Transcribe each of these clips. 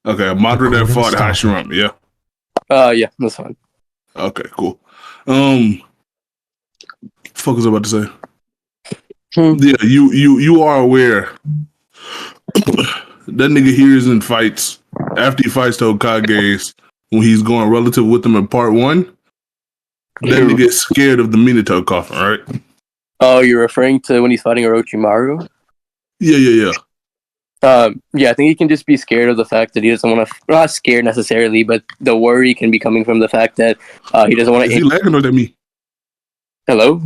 Okay, a Madara that fought Hashirama, yeah? Yeah, that's fine. Okay, cool. Fuck was I about to say? Yeah, you are aware that nigga hears and fights after he fights the Hokages when he's going relative with them in part 1. That nigga gets scared of the Minato coffin, right? Oh, you're referring to when he's fighting Orochimaru? Yeah. Yeah, I think he can just be scared of the fact that he doesn't want to. Not scared necessarily, but the worry can be coming from the fact that he doesn't want to. Is he lagging or is that me? Hello.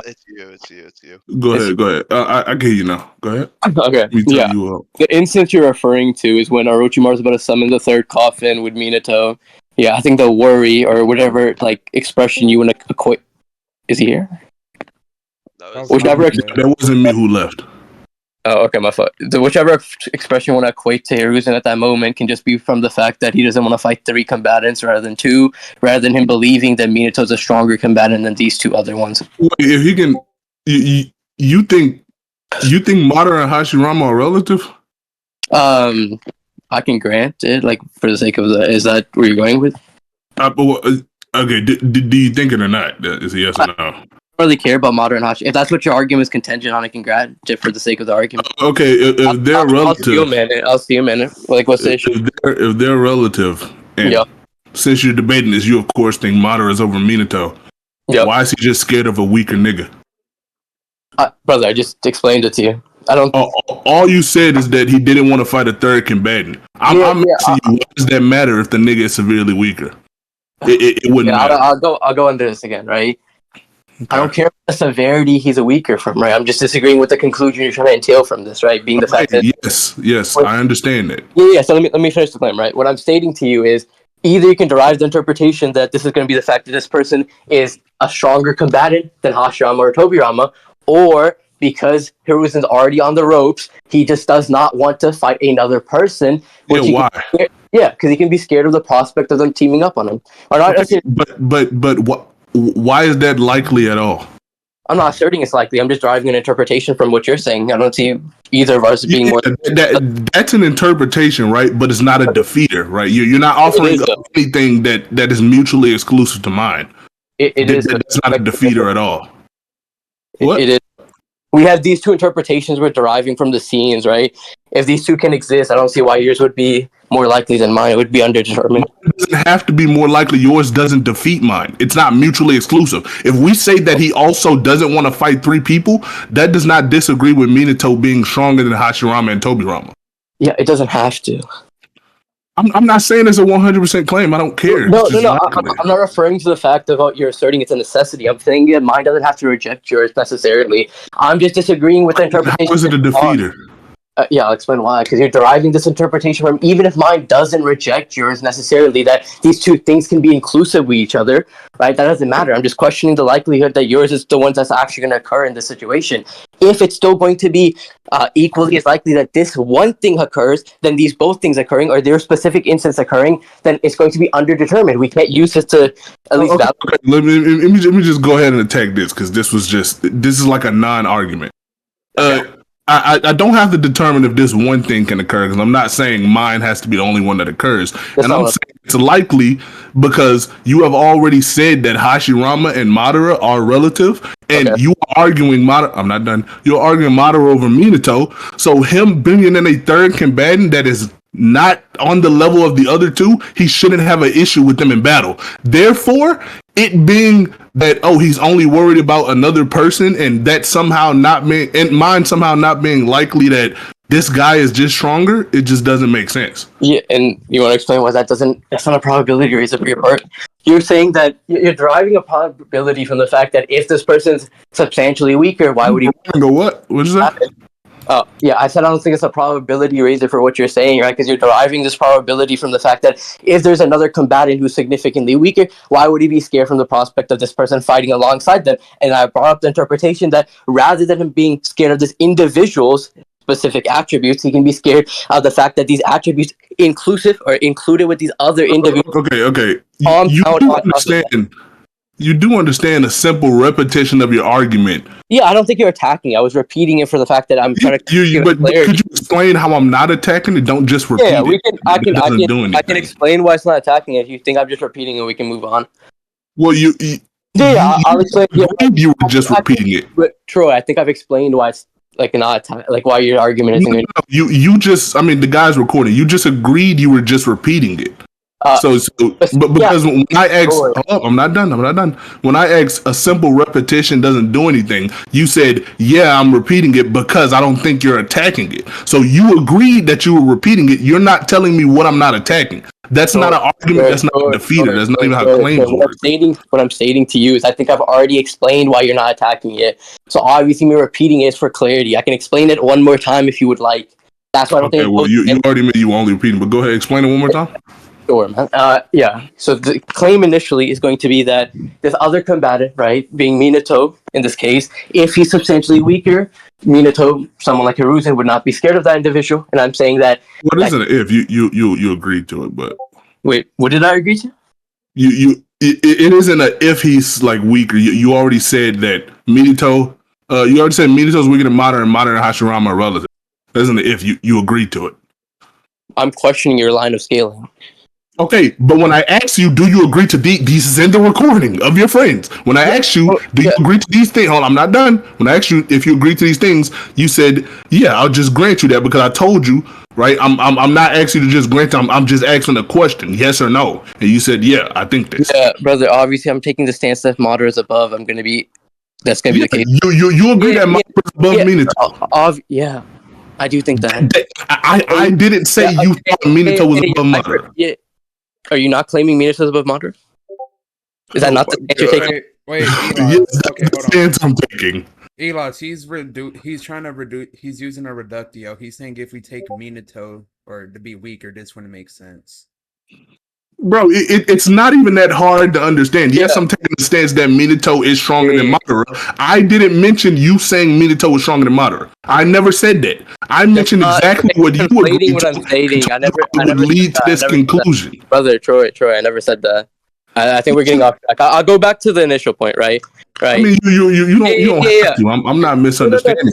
It's you. Go ahead. I can hear you now. Go ahead. Okay. Yeah. The instance you're referring to is when Orochimaru's about to summon the third coffin with Minato. Yeah, I think the worry or whatever like expression you want to equate. Is he here? That wasn't me who left. Oh, okay, my fault. Whichever expression you want to equate to Hiruzen at that moment can just be from the fact that he doesn't want to fight 3 combatants rather than 2, rather than him believing that Minato's a stronger combatant than these 2 other ones. Wait, if he can, you think Madara and Hashirama are relative? I can grant it, like for the sake of is that where you're going with? Okay, do you think it or not? Is a yes or no? I don't really care about Madara and Hashi. If that's what your argument is contingent on, I can grant it for the sake of the argument. Okay, if they're relative, I'll see you a minute. Like, what's the issue? If they're relative, and since you're debating this, you of course think Madara is over Minato. Yeah. Why is he just scared of a weaker nigga? Brother, I just explained it to you. I don't. All you said is that he didn't want to fight a third combatant. I'm asking you, what does that matter if the nigga is severely weaker? It wouldn't matter. I'll go into this again, right? Okay. I don't care about the severity he's a weaker from, right? I'm just disagreeing with the conclusion you're trying to entail from this, right? Being the fact that yes, I understand that. Yeah. So let me finish the claim, right? What I'm stating to you is either you can derive the interpretation that this is going to be the fact that this person is a stronger combatant than Hashirama or Tobirama, or because Hiruzen's already on the ropes, he just does not want to fight another person. Why? Because he can be scared of the prospect of them teaming up on him. Or not, but what? Why is that likely at all? I'm not asserting it's likely. I'm just driving an interpretation from what you're saying. I don't see either of us being more. That's an interpretation, right? But it's not a defeater, right? You're not offering anything that is mutually exclusive to mine. It's not a defeater at all. What? It is. We have these 2 interpretations we're deriving from the scenes, right? If these 2 can exist, I don't see why yours would be more likely than mine. It would be underdetermined. It doesn't have to be more likely. Yours doesn't defeat mine. It's not mutually exclusive. If we say that he also doesn't want to fight 3 people, that does not disagree with Minato being stronger than Hashirama and Tobirama. Yeah, it doesn't have to. I'm not saying it's a 100% claim. I don't care. No. I'm not referring to the fact of what you're asserting it's a necessity. I'm saying that mine doesn't have to reject yours necessarily. I'm just disagreeing with the interpretation. How is it a defeater? Yeah, I'll explain why. Because you're deriving this interpretation from, even if mine doesn't reject yours necessarily, that these 2 things can be inclusive with each other, right? That doesn't matter. I'm just questioning the likelihood that yours is the one that's actually going to occur in this situation. If it's still going to be equally as likely that this one thing occurs, then these both things occurring, or their specific instance occurring, then it's going to be underdetermined. We can't use this to at least validate. Okay. Let me just go ahead and attack this, because this is like a non-argument. I don't have to determine if this one thing can occur, because I'm not saying mine has to be the only one that occurs. I'm saying it's likely because you have already said that Hashirama and Madara are relative, and you are arguing Madara. I'm not done. You're arguing Madara over Minato. So him bringing in a third combatant that is not on the level of the other 2, he shouldn't have an issue with them in battle. Therefore, it being that, he's only worried about another person, and that somehow not being, and mine somehow not being likely that this guy is just stronger, it just doesn't make sense. Yeah, and you want to explain why that's not a probability raiser for your part? You're saying that you're deriving a probability from the fact that if this person's substantially weaker, why would he go what? What is that? Yeah, I said I don't think it's a probability raiser for what you're saying, right? Because you're deriving this probability from the fact that if there's another combatant who's significantly weaker, why would he be scared from the prospect of this person fighting alongside them? And I brought up the interpretation that rather than him being scared of this individual's specific attributes, he can be scared of the fact that these attributes inclusive or included with these other individuals. Okay. You do understand a simple repetition of your argument. Yeah, I don't think you're attacking. I was repeating it for the fact that I'm trying to But could you explain how I'm not attacking it? Don't just repeat yeah, we it. can. I It doesn't do anything. I can explain why it's not attacking. If you think I'm just repeating it, we can move on. Well, I'll explain. Yeah, you were just repeating it. But Troy, I think I've explained why it's like not like why your argument isn't. No, you just. I mean, the guy's recording. You just agreed you were just repeating it. But because when I asked, I'm not done. When I asked, a simple repetition doesn't do anything. You said, yeah, I'm repeating it because I don't think you're attacking it. So you agreed that you were repeating it. You're not telling me what I'm not attacking. That's not an argument. That's not a defeater. That's not even how claims work. What I'm stating to you is I think I've already explained why you're not attacking it. So obviously me repeating it is for clarity. I can explain it one more time if you would like. That's why I don't think. Well, you already made you only repeating, but go ahead, explain it one more time. Sure, man. Yeah. So the claim initially is going to be that this other combatant, right, being Minato in this case, if he's substantially weaker, Minato, someone like Hiruzen, would not be scared of that individual. And I'm saying that. What isn't it? If you agreed to it, but wait, what did I agree to? It isn't a if he's like weaker. You already said that Minato. You already said Minato's weaker than Madara, and Madara and Hashirama are relative. That isn't a if you agreed to it. I'm questioning your line of scaling. Okay, but when I asked you, do you agree to these is in the recording of your friends. When I asked you, do you agree to these things? Hold on, I'm not done. When I asked you if you agree to these things, you said, yeah, I'll just grant you that because I told you, right? I'm not asking you to just grant them. I'm just asking a question, yes or no. And you said, yeah, I think this. Yeah, brother, obviously I'm taking the stance that Madara is above. That's gonna be the case. You agree that Madara is above Minato? Yeah. I do think that. I didn't say you thought Minato was above Madara. Yeah. Are you not claiming Minato is above Madara? Is that not the stance you're taking? Wait, yes, that's the stance I'm taking. Eloz, he's trying to reduce. He's using a reductio. He's saying if we take Minato or to be weaker, this wouldn't make sense. Bro, it's not even that hard to understand. Yes, I'm taking the stance that Minato is stronger than Madara. I didn't mention you saying Minato was stronger than Madara. I never said that. I mentioned exactly what you agreed what I'm stating. I never lead to this conclusion. Brother, Troy, I never said that. I think we're getting off track. I'll go back to the initial point, right? I mean, you don't have to. I'm not misunderstanding.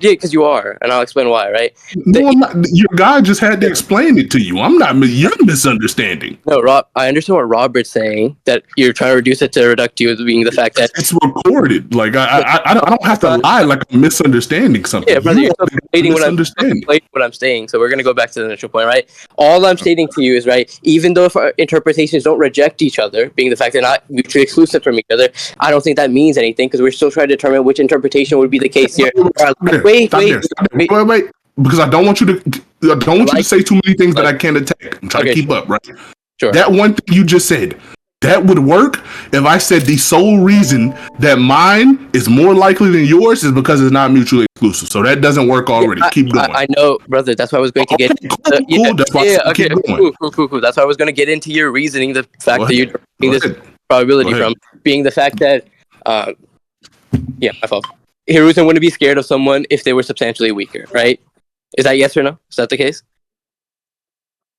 Yeah, because you are, and I'll explain why, right? No, I'm not. Your guy just had to explain it to you. I'm not. You're misunderstanding. No, Rob. I understand what Robert's saying. That you're trying to reduce it to reductio, being the fact that it's recorded. Like I don't have to lie. Like I'm misunderstanding something. Yeah, brother, you're stating what I'm saying. So we're gonna go back to the initial point, right? All I'm stating to you is right. Even though if our interpretations don't reject each other, being the fact they're not mutually exclusive from each other, I don't think that means anything because we're still trying to determine which interpretation would be the case here. Wait, because I don't want you to say too many things that I can't attack. I'm trying to keep up, right? Sure. That one thing you just said, that would work if I said the sole reason that mine is more likely than yours is because it's not mutually exclusive. So that doesn't work already. Keep going. I know, brother. That's why I was going to get. Cool. That's why keep going. Cool. That's why I was going to get into your reasoning. The fact that you're taking this probability from being the fact that. My fault. Hiruzen wouldn't be scared of someone if they were substantially weaker, right? Is that yes or no? Is that the case?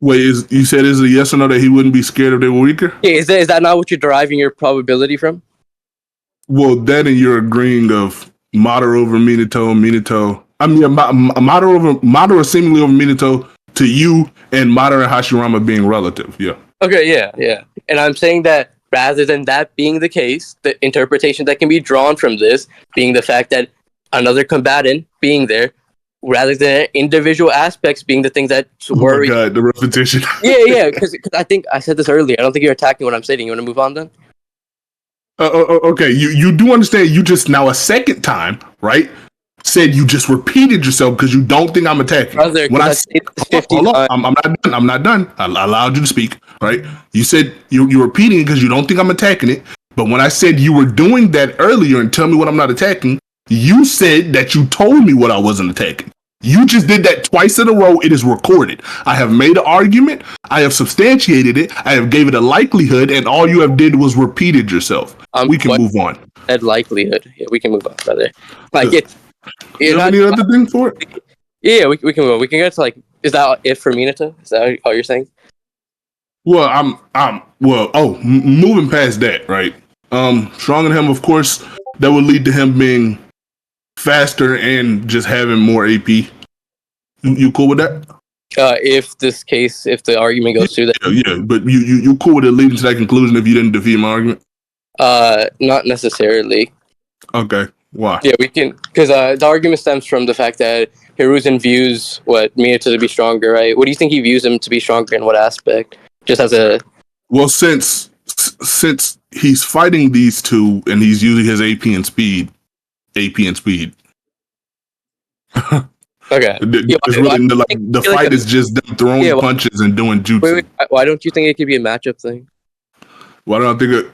Wait, you said is it a yes or no that he wouldn't be scared if they were weaker? Yeah, is that not what you're deriving your probability from? Well, that and you're agreeing of Madara over Minato. I mean, Madara seemingly over Minato to you, and Madara and Hashirama being relative. Yeah. Okay. Yeah. And I'm saying that. Rather than that being the case, the interpretation that can be drawn from this being the fact that another combatant being there, rather than individual aspects being the things that worry. Oh my God, the repetition. Yeah, because I think I said this earlier. I don't think you're attacking what I'm saying. You want to move on then? Okay, you do understand. You just now a second time, right? Said you just repeated yourself because you don't think I'm attacking. Brother, when I said, hold on, I'm not done. I allowed you to speak, right? You said you're repeating it because you don't think I'm attacking it. But when I said you were doing that earlier and tell me what I'm not attacking, you said that you told me what I wasn't attacking. You just did that twice in a row. It is recorded. I have made an argument. I have substantiated it. I have gave it a likelihood, and all you have did was repeated yourself. We can move on. That likelihood. Yeah, we can move on, brother. Like you have any other thing for it? Yeah, we can move on. We can get to is that it for Minato? Is that all you're saying? Well, moving past that, right? Stronger than him, of course, that would lead to him being faster and just having more AP. You cool with that? If the argument goes through that, Yeah, but you cool with it leading to that conclusion if you didn't defeat my argument? not necessarily. Okay, why? Yeah, we can, because the argument stems from the fact that Hiruzen views what Minato to be stronger, right? What do you think he views him to be stronger in what aspect? Just as a Well, since he's fighting these two and he's using his AP and speed. okay. It's really the fight is just them throwing punches and doing jutsu. Wait, why don't you think it could be a matchup thing? Why don't I think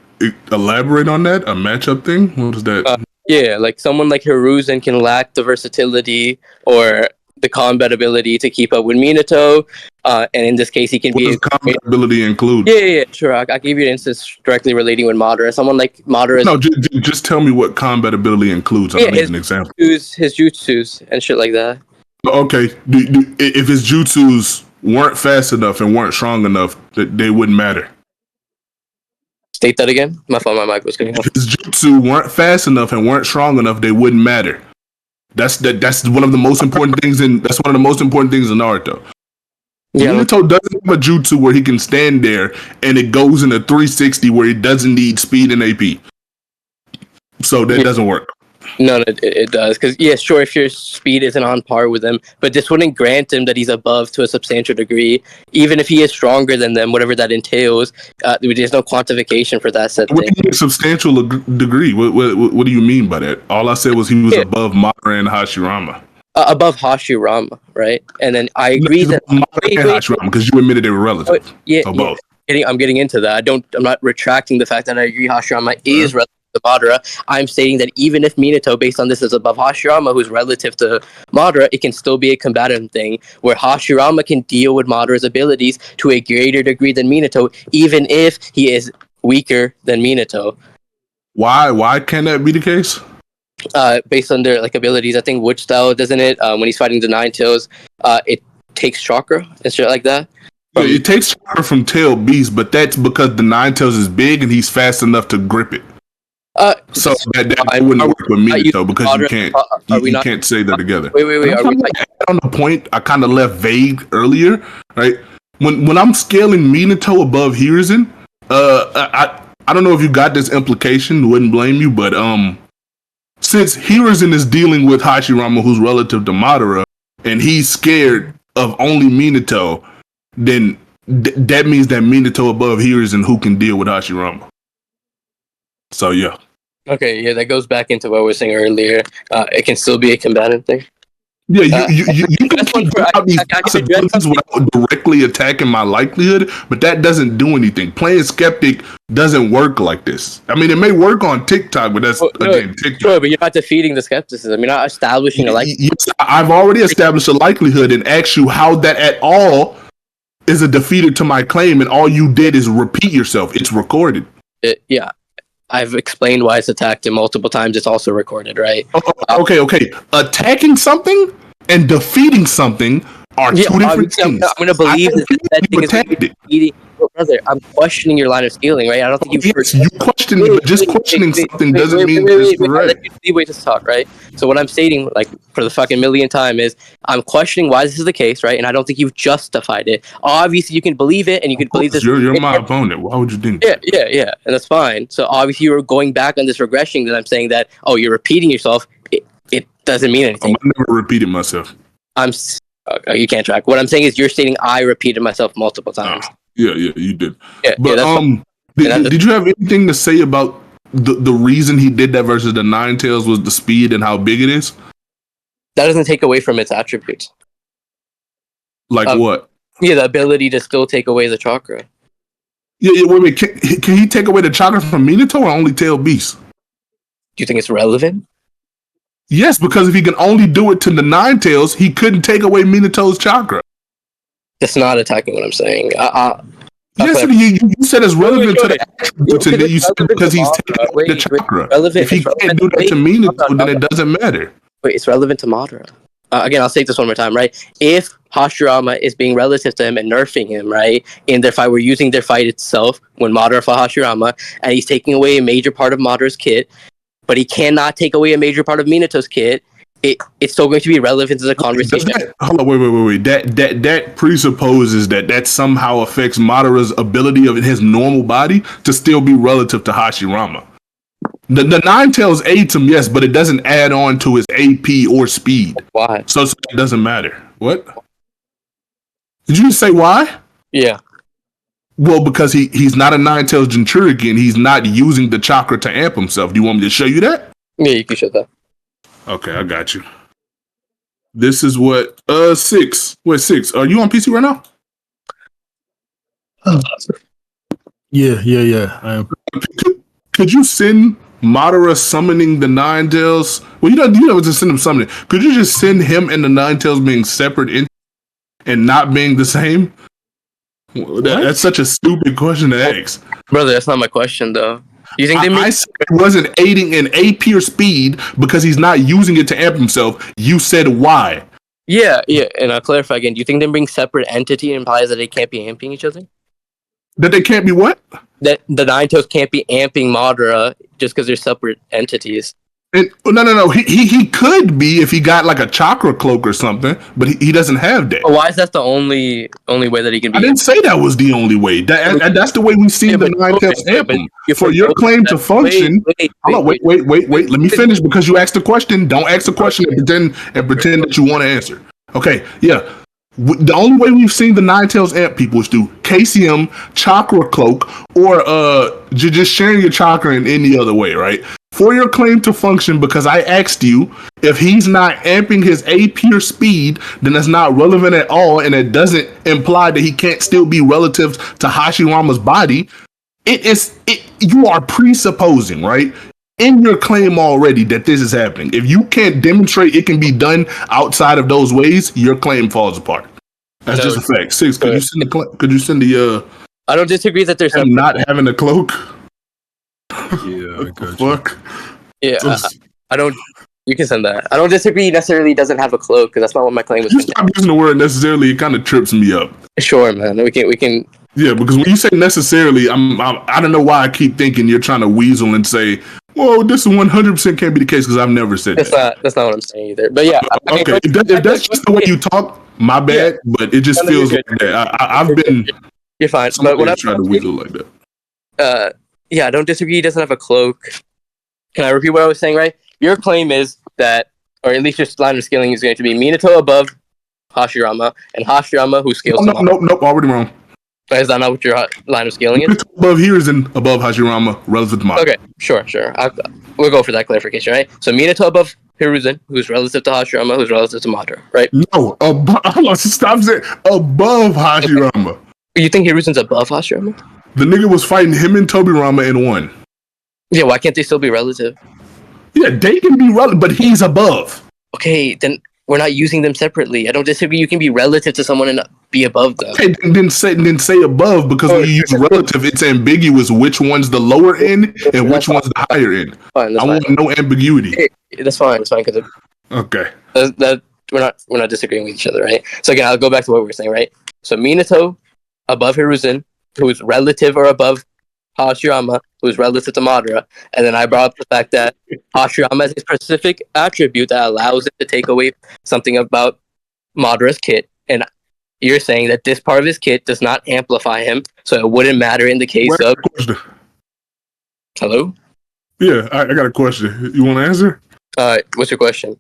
elaborate on that? A matchup thing? What is that? Yeah, like someone like Hiruzen can lack the versatility or the combat ability to keep up with Minato, and in this case, he can What does combat ability include? Yeah, sure. I'll give you an instance directly relating with Madara. Someone like Madara. No, just tell me what combat ability includes. I need an example. His jutsus and shit like that. Okay, if his jutsus weren't fast enough and weren't strong enough, that they wouldn't matter. State that again. My phone, my mic was getting off. If his jutsu weren't fast enough and weren't strong enough, they wouldn't matter. That's one of the most important things that's one of the most important things in Naruto. Yeah. Minato doesn't have a jutsu where he can stand there and it goes in a 360 where he doesn't need speed and AP. So that doesn't work. No, it does. Because, yeah, sure, if your speed isn't on par with him, but this wouldn't grant him that he's above to a substantial degree. Even if he is stronger than them, whatever that entails, there's no quantification for that set thing. What do you mean substantial degree? What do you mean by that? All I said was he was above Madara and Hashirama. Above Hashirama, right? And then I agree that Hashirama, because you admitted they were relative. So both. I'm getting into that. I'm not retracting the fact that I agree Hashirama is relative to Madara. I'm stating that even if Minato, based on this, is above Hashirama, who's relative to Madara, it can still be a combative thing where Hashirama can deal with Madara's abilities to a greater degree than Minato, even if he is weaker than Minato. Why can that be the case? Based on their abilities, I think Witch Style, doesn't it? When he's fighting the Nine Tails, it takes chakra and shit like that. Yeah, it takes chakra from Tail Beast, but that's because the Nine Tails is big and he's fast enough to grip it. So that wouldn't work with Minato because you can't say that together. Wait. On the point I kind of left vague earlier, right? When I'm scaling Minato above Hiruzen, I don't know if you got this implication. Wouldn't blame you, but since Hiruzen is dealing with Hashirama, who's relative to Madara, and he's scared of only Minato, then that means that Minato above Hiruzen who can deal with Hashirama. So yeah. Okay, yeah, that goes back into what we were saying earlier. It can still be a combatant thing. Yeah, you can keep out these possibilities without directly attacking my likelihood, but that doesn't do anything. Playing skeptic doesn't work like this. I mean, it may work on TikTok, but that's again TikTok. Sure, but you're not defeating the skepticism. You're not establishing a likelihood. Yes, I've already established a likelihood and asked you how that at all is a defeater to my claim, and all you did is repeat yourself. It's recorded. Yeah. I've explained why it's attacked him multiple times. It's also recorded, right? Okay. Attacking something and defeating something are two different things. I'm going to believe that thing is defeating. Brother, I'm questioning your line of stealing, right? I don't think you question it, but just questioning something doesn't mean it's correct. Wait to talk, right? So what I'm stating, for the fucking millionth time, is I'm questioning why this is the case, right? And I don't think you've justified it. Obviously, you can believe it, and you can believe this. You're my opponent. Why would you think? Yeah, and that's fine. So obviously, you're going back on this regression. That I'm saying that you're repeating yourself. It doesn't mean anything. I never repeated myself. You can't track. What I'm saying is you're stating I repeated myself multiple times. Yeah, you did. Yeah, but did you have anything to say about the reason he did that versus the Nine Tails was the speed and how big it is? That doesn't take away from its attributes. Like what? Yeah, the ability to still take away the chakra. Yeah. Wait. Can he take away the chakra from Minato or only Tail Beast? Do you think it's relevant? Yes, because if he can only do it to the Nine Tails, he couldn't take away Minato's chakra. That's not attacking what I'm saying. Yes, you said it's relevant to the attributes, and then you said because he's taking away the chakra. If he can't do that to Minato, then it doesn't matter. Wait, it's relevant to Madara. again, I'll say this one more time, right? If Hashirama is being relative to him and nerfing him, right, in their fight, we're using their fight itself when Madara fought Hashirama, and he's taking away a major part of Madara's kit, but he cannot take away a major part of Minato's kit, it's still going to be relevant to the conversation. Hold on, wait. That presupposes that somehow affects Madara's ability of his normal body to still be relative to Hashirama. The Nine Tails aids him, yes, but it doesn't add on to his AP or speed. Why? So it doesn't matter. What? Did you say why? Yeah. Well, because he's not a Nine Tails Jinchurikin, he's not using the chakra to amp himself. Do you want me to show you that? Yeah, you can show that. Okay, I got you. This is what 6. Wait, 6. Are you on PC right now? Yeah. I am. Could you send Madara summoning the Nine Tails? Well, you don't just send him summoning. Could you just send him and the Nine Tails being separate and not being the same? That's such a stupid question to ask. Brother, that's not my question, though. You think I said he wasn't aiding in AP or speed because he's not using it to amp himself. You said why? Yeah, and I'll clarify again. Do you think them being separate entity implies that they can't be amping each other? That they can't be what? That the Nine Tails can't be amping Madara just because they're separate entities. And, no. He could be if he got like a chakra cloak or something, but he doesn't have that. Why is that the only way that he can be? I didn't say that was the only way. That's the way we've seen the Nine Tails amp him. For your claim to function, wait. Let me finish because you asked the question. Don't ask the question and pretend that you want to answer. Okay, yeah. The only way we've seen the Nine Tails amp people is through KCM, chakra cloak, or just sharing your chakra in any other way, right? For your claim to function, because I asked you if he's not amping his AP or speed, then that's not relevant at all, and it doesn't imply that he can't still be relative to Hashirama's body. You are presupposing, right, in your claim already that this is happening. If you can't demonstrate it can be done outside of those ways, your claim falls apart. That's just a fact. 6. Could you send the? I don't disagree that there's not having a cloak. Yeah, I got fuck. Yeah, I don't. You can send that. I don't disagree. He necessarily doesn't have a cloak because that's not what my claim was. You stop using the word necessarily. It kind of trips me up. Sure, man. We can. Yeah, because when you say necessarily, I don't know why I keep thinking you're trying to weasel and say, "Well, this 100% can't be the case," because I've never said that. That's not what I'm saying either. But yeah, okay. If that's just the way you talk, my bad. Yeah. But it just feels like that. I've been. You're fine. But when I'm trying to weasel like that. Yeah, I don't disagree. He doesn't have a cloak. Can I repeat what I was saying, right? Your claim is that, or at least your line of scaling is going to be Minato above Hashirama, and Hashirama who scales Nope, already wrong. Is that not what your line of scaling is? Minato above here is above Hashirama relative to Madara. Okay, sure. We'll go for that clarification, right? So Minato above Hiruzen, who's relative to Hashirama, who's relative to Madara, right? No, stop saying above Hashirama. Okay. You think Hiruzen's above Hashirama? The nigga was fighting him and Tobirama and won. Yeah, why can't they still be relative? Yeah, they can be relative, but he's above. Okay, then we're not using them separately. I don't disagree. You can be relative to someone and be above them. Okay, then say above, because when you use relative, it's ambiguous which one's the lower end and which one's the higher end. Fine, I want no ambiguity. Okay, that's fine. Because okay, we're not disagreeing with each other, right? So again, I'll go back to what we were saying, right? So Minato above Hiruzen, who's relative or above Hashirama, who's relative to Madara, and then I brought up the fact that Hashirama has a specific attribute that allows it to take away something about Madara's kit, and you're saying that this part of his kit does not amplify him, so it wouldn't matter in the case of... Hello? Yeah, I got a question. You want to answer? What's your question?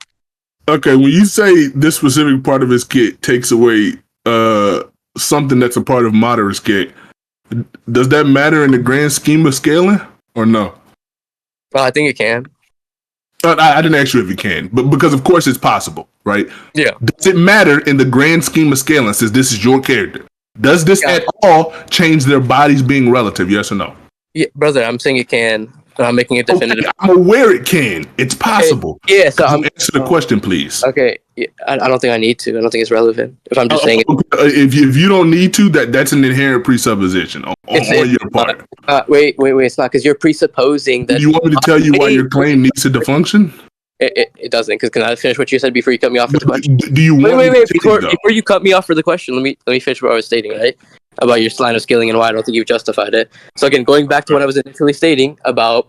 Okay, when you say this specific part of his kit takes away something that's a part of Madara's kit, does that matter in the grand scheme of scaling or no? Well, I think it can. I didn't ask you if it can, but because of course it's possible, right? Yeah. Does it matter in the grand scheme of scaling since this is your character? Does this at all change their bodies being relative? Yes or no? Yeah, brother, I'm saying it can. I'm making it definitive. Okay, I'm aware it can. It's possible. Okay. Yeah, so answer the question, please. Okay, yeah, I don't think I need to. I don't think it's relevant. If I'm just saying it. If you don't need to, that's an inherent presupposition on your part. Wait, it's not, because you're presupposing that. You want me to tell you why your claim needs to function? It doesn't, because can I finish what you said before you cut me off for the question? Do you want Wait, me to before though? you cut me off for the question, let me finish what I was stating, right? About your line of scaling and why I don't think you've justified it. So again, going back to what I was initially stating about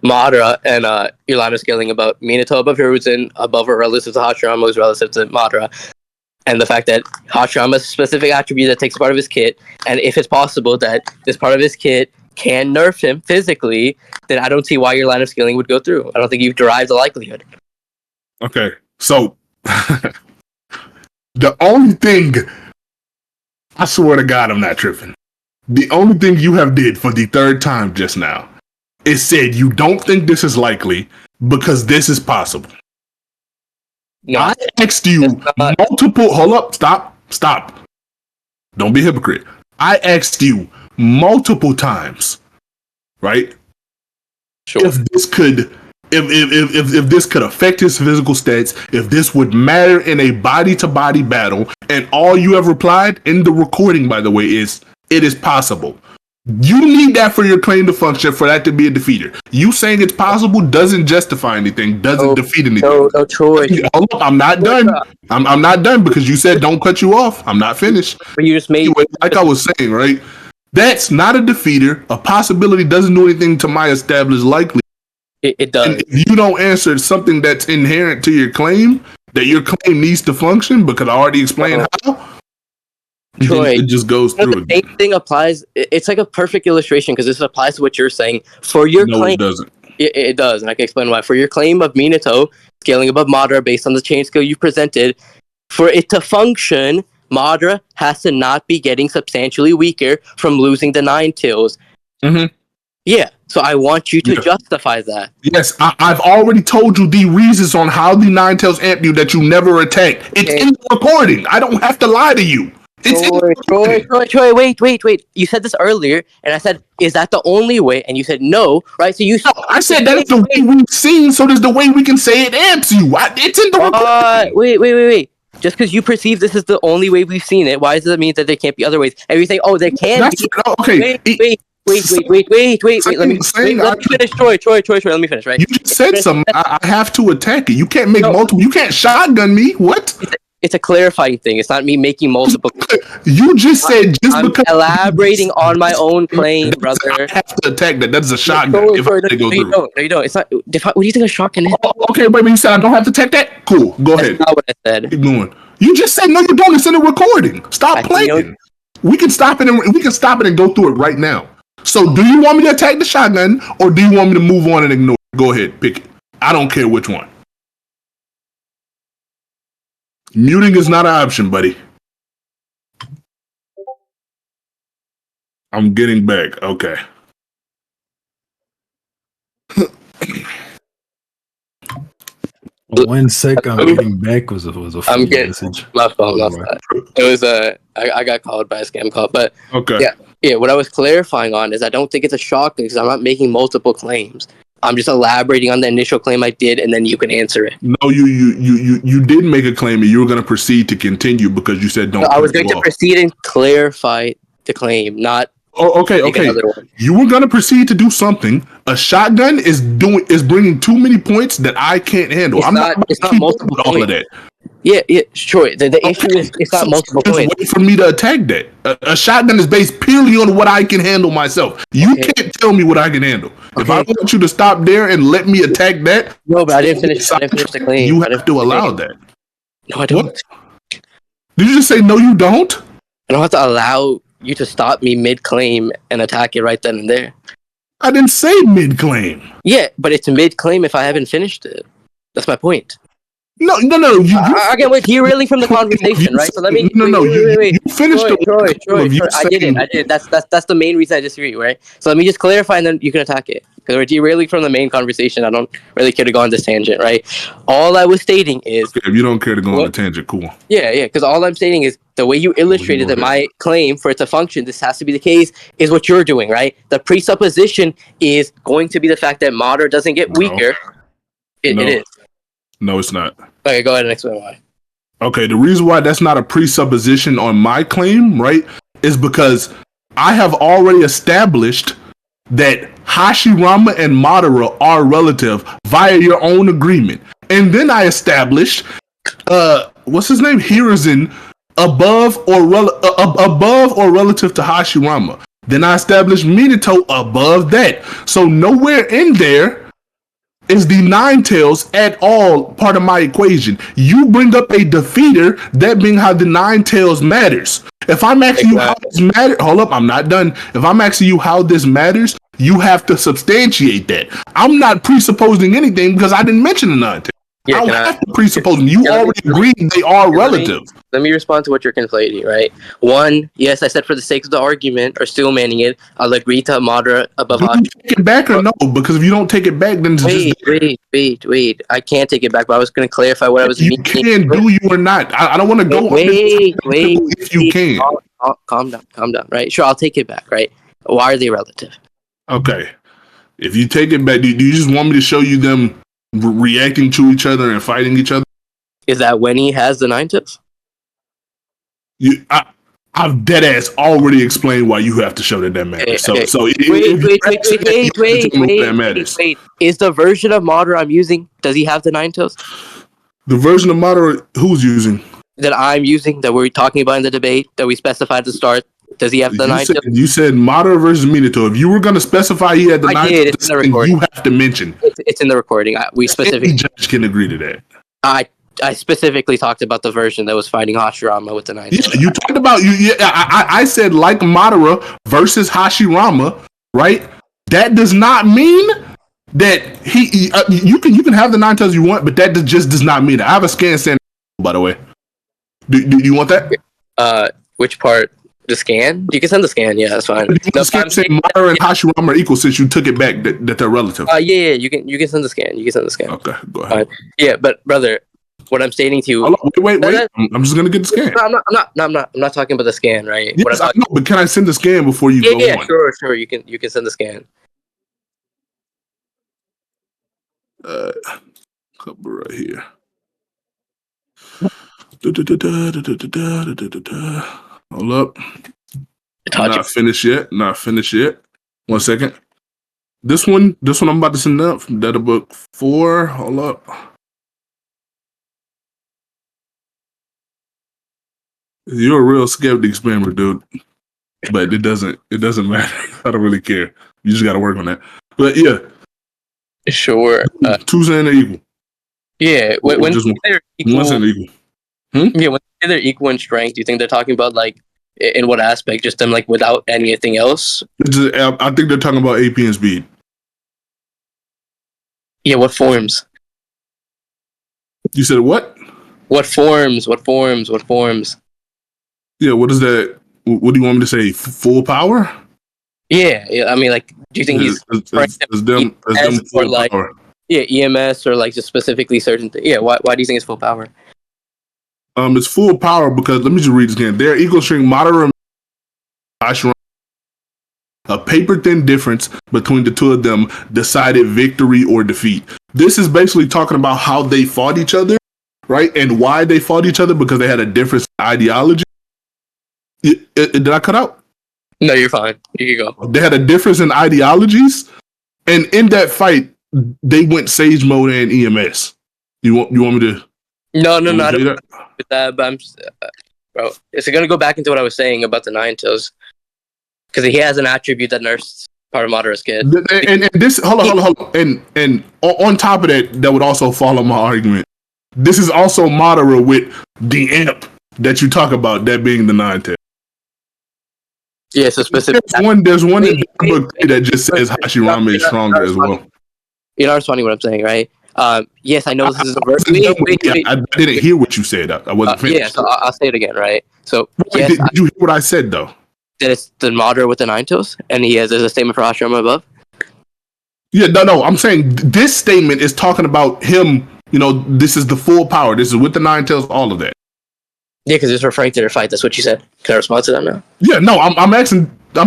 Madara and your line of scaling about Minato above Hiruzen, above or relative to Hashirama is relative to Madara, and the fact that Hashirama is a specific attribute that takes part of his kit, and if it's possible that this part of his kit can nerf him physically, then I don't see why your line of scaling would go through. I don't think you've derived the likelihood. Okay, so the only thing, I swear to God, I'm not tripping. The only thing you have did for the third time just now is said you don't think this is likely because this is possible. No, I asked you multiple. Hold up, stop. Don't be a hypocrite. I asked you multiple times, right? sure. If this could, if this could affect his physical stats, if this would matter in a body-to-body battle, and all you have replied in the recording, by the way, is it is possible. You need that for your claim to function, for that to be a defeater. You saying it's possible doesn't justify anything, doesn't defeat anything. No, Troy. Hold up, I'm not done. I'm not done because you said don't cut you off. I'm not finished. But you just made Anyway, like I was saying, right? That's not a defeater. A possibility doesn't do anything to my established likelihood. it does. And if you don't answer something that's inherent to your claim, that your claim needs to function, because I already explained how, Troy, it just goes through. The same thing applies. It's like a perfect illustration because this applies to what you're saying. For your No, claim, it doesn't. it does, and I can explain why. For your claim of Minato scaling above Madara based on the chain skill you presented, for it to function, Madara has to not be getting substantially weaker from losing the 9 kills. Mhm. Yeah, so I want you to justify that. Yes, I've already told you the reasons on how the 9 tails amp you that you never attacked. It's in the recording. I don't have to lie to you. Troy, wait. You said this earlier, and I said, is that the only way? And you said no, right? So you No, I said that is the way we've seen, so there's the way we can say it amps you. It's in the recording. Wait. Just because you perceive this is the only way we've seen it, why does it mean that there can't be other ways? And you say, oh, there can be. Okay. Wait. Let me finish, Troy. Let me finish, right? You just said something. I have to attack it. You can't make multiple. You can't shotgun me. What? It's a clarifying thing. It's not me making multiple. You just said just I'm because elaborating on my own claim, brother. I have to attack that. That's a shotgun. No, you don't. It's not. What do you think a shotgun is? Okay, wait. You said I don't have to attack that. Cool. Go ahead. That's not what I said. Keep going. You just said no. You don't. It's in the recording. Stop playing. We can stop it and go through it right now. So, do you want me to attack the shotgun, or do you want me to move on and ignore it? Go ahead, pick it. I don't care which one. Muting is not an option, buddy. I'm getting back. Okay. 1 sec, I'm getting back was a I'm getting message. my phone. It was I got called by a scam call, but Okay. Yeah. What I was clarifying on is I don't think it's a shotgun because I'm not making multiple claims. I'm just elaborating on the initial claim I did, and then you can answer it. No, you did make a claim and you were going to proceed to continue because you said don't. No, I was going to proceed and clarify the claim, not. Oh, okay. You were going to proceed to do something. A shotgun is bringing too many points that I can't handle. It's not multiple all of that. Yeah, sure. The issue is it's not multiple points. Wait for me to attack that. A shotgun is based purely on what I can handle myself. You can't tell me what I can handle. Okay. If I want you to stop there and let me attack that, no, but I didn't finish the claim. You have to allow that. No, I don't. What? Did you just say no? You don't? I don't have to allow you to stop me mid-claim and attack it right then and there. I didn't say mid-claim. Yeah, but it's mid-claim if I haven't finished it. That's my point. No. Again, we're derailing from the conversation, right? So let me. Wait. You finished Troy. I didn't. That's the main reason I disagree, right? So let me just clarify, and then you can attack it because we're derailing from the main conversation. I don't really care to go on this tangent, right? All I was stating is. Okay, if you don't care to go on a tangent, cool. Yeah. Because all I'm stating is the way you illustrated that my claim for it to function, this has to be the case, is what you're doing, right? The presupposition is going to be the fact that Madara doesn't get weaker. It is. No, it's not. Okay, go ahead and explain why. Okay, the reason why that's not a presupposition on my claim, right, is because I have already established that Hashirama and Madara are relative via your own agreement. And then I established, what's his name? Hiruzen above or relative to Hashirama. Then I established Minato above that. So nowhere in there is the Nine Tails at all part of my equation. You bring up a defeater, that being how the Nine Tails matters. If I'm asking you how this matters, hold up, I'm not done. If I'm asking you how this matters, you have to substantiate that. I'm not presupposing anything because I didn't mention the Nine Tails. I don't have to presuppose them. You already agreed they are relative. Let me respond to what you're conflating, right? One, yes, I said for the sake of the argument, or still manning it, I'll agree to Madara above Do you take it back or no? Because if you don't take it back, then it's wait. I can't take it back, but I was going to clarify what I was meaning. You can, do you or not? I don't want to go if you can. Calm down, right? Sure, I'll take it back, right? Why are they relative? Okay. If you take it back, do you just want me to show you them reacting to each other and fighting each other? Is that when he has the Nine Tails? I've dead ass already explained why you have to show that matters. Okay. Wait. Is the version of Madara I'm using, does he have the Nine Tails? The version of Madara who's using? That I'm using, that we're talking about in the debate, that we specified at the start. Does he have the Nine Tails? You said Madara versus Minato. If you were going to specify he had the Nine Tails, you have to mention. It's in the recording. We specifically any judge can agree to that. I specifically talked about the version that was fighting Hashirama with the Nine Tails. Yeah, you talked about I said like Madara versus Hashirama, right? That does not mean that you can have the Nine Tails you want, but that just does not mean it. I have a scan saying, by the way. Do you want that? Which part? The scan? You can send the scan. Yeah, that's fine. The scan saying Madara and Hashirama are equal since you took it back that they're relative. Yeah. You can send the scan. Okay, go ahead. Yeah, but brother, what I'm stating to you. Wait. I'm just gonna get the scan. No, I'm not talking about the scan, right? Yes, I know, but can I send the scan before you go on? Yeah, sure. You can send the scan. Couple right here. Hold up. Not finished yet. 1 second. This one I'm about to send up from Data Book 4. Hold up. You're a real skeptic spammer, dude. But it doesn't matter. I don't really care. You just gotta work on that. But yeah. Sure. 2 saying they're equal. Yeah, when they're equal. 1 saying they're equal. Yeah, when they're equal in strength, do you think they're talking about like in what aspect? Just them like without anything else? I think they're talking about AP and speed. Yeah, what forms? You said what? What forms? Yeah, what is that? What do you want me to say? Full power? Yeah. I mean, like, do you think he's them full like, power? Yeah, EMS or like just specifically certain things? Yeah, why do you think it's full power? It's full power because let me just read this again. They're equal string Madara and a paper thin difference between the two of them decided victory or defeat. This is basically talking about how they fought each other, right? And why they fought each other because they had a different ideology. Did I cut out? No, you're fine. You can go. They had a difference in ideologies, and in that fight, they went Sage mode and EMS. You want me to? No, I don't with that. But I'm just, bro. It's gonna go back into what I was saying about the Nine Tails, because he has an attribute that nerfs part of Madara's kid. And this, hold on. And on top of that, that would also follow my argument. This is also Madara with the amp that you talk about, that being the Nine Tails. Yeah, so specific. There's one in the book that just says Hashirama is stronger as well. You know, it's funny what I'm saying, right? Yes, I know this is a verse. I didn't hear what you said. I wasn't finished. Yeah, so I'll say it again, right? So, yes, did you hear what I said, though? That it's the Madara with the Nine Tails, and there's a statement for Hashirama above? Yeah, no, I'm saying this statement is talking about him, this is the full power. This is with the Nine Tails, all of that. Yeah, because it's referring to their fight. That's what you said. Can I respond to that now? Yeah, no, I'm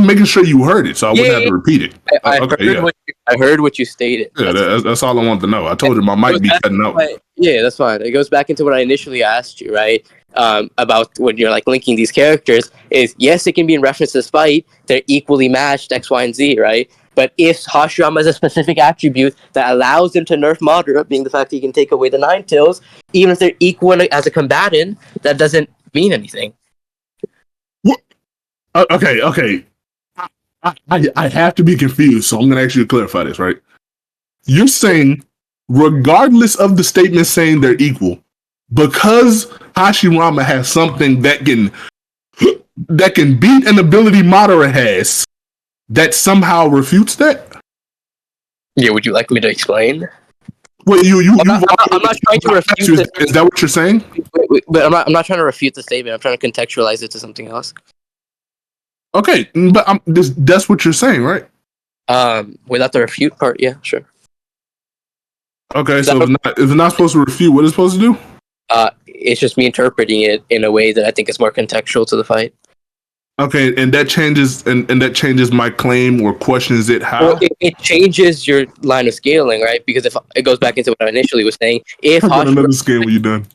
making sure you heard it, so I wouldn't have to repeat it. I heard what you stated. Yeah, that's all I wanted to know. I told you my mic be cutting out. Yeah, that's fine. It goes back into what I initially asked you, right? About when you're like linking these characters is, yes, it can be in reference to this fight. They're equally matched, X, Y, and Z, right? But if Hashirama has a specific attribute that allows him to nerf Madara, being the fact he can take away the Nine Tails, even if they're equal as a combatant, that doesn't mean anything. What? Okay. I have to be confused, so I'm going to ask you to clarify this, right? You're saying, regardless of the statement saying they're equal, because Hashirama has something that can beat an ability Madara has, that somehow refutes that? Yeah, would you like me to explain? Well, I'm not trying to refute is that what you're saying? But I'm not trying to refute the statement. I'm trying to contextualize it to something else. Okay, but that's what you're saying, right? Without the refute part, yeah, sure. Okay, so if it's not supposed to refute, what is it supposed to do? It's just me interpreting it in a way that I think is more contextual to the fight. Okay, and that changes and that changes my claim or questions it how? Well, it changes your line of scaling, right? Because if it goes back into what I initially was saying, if I've got another scale when you're done.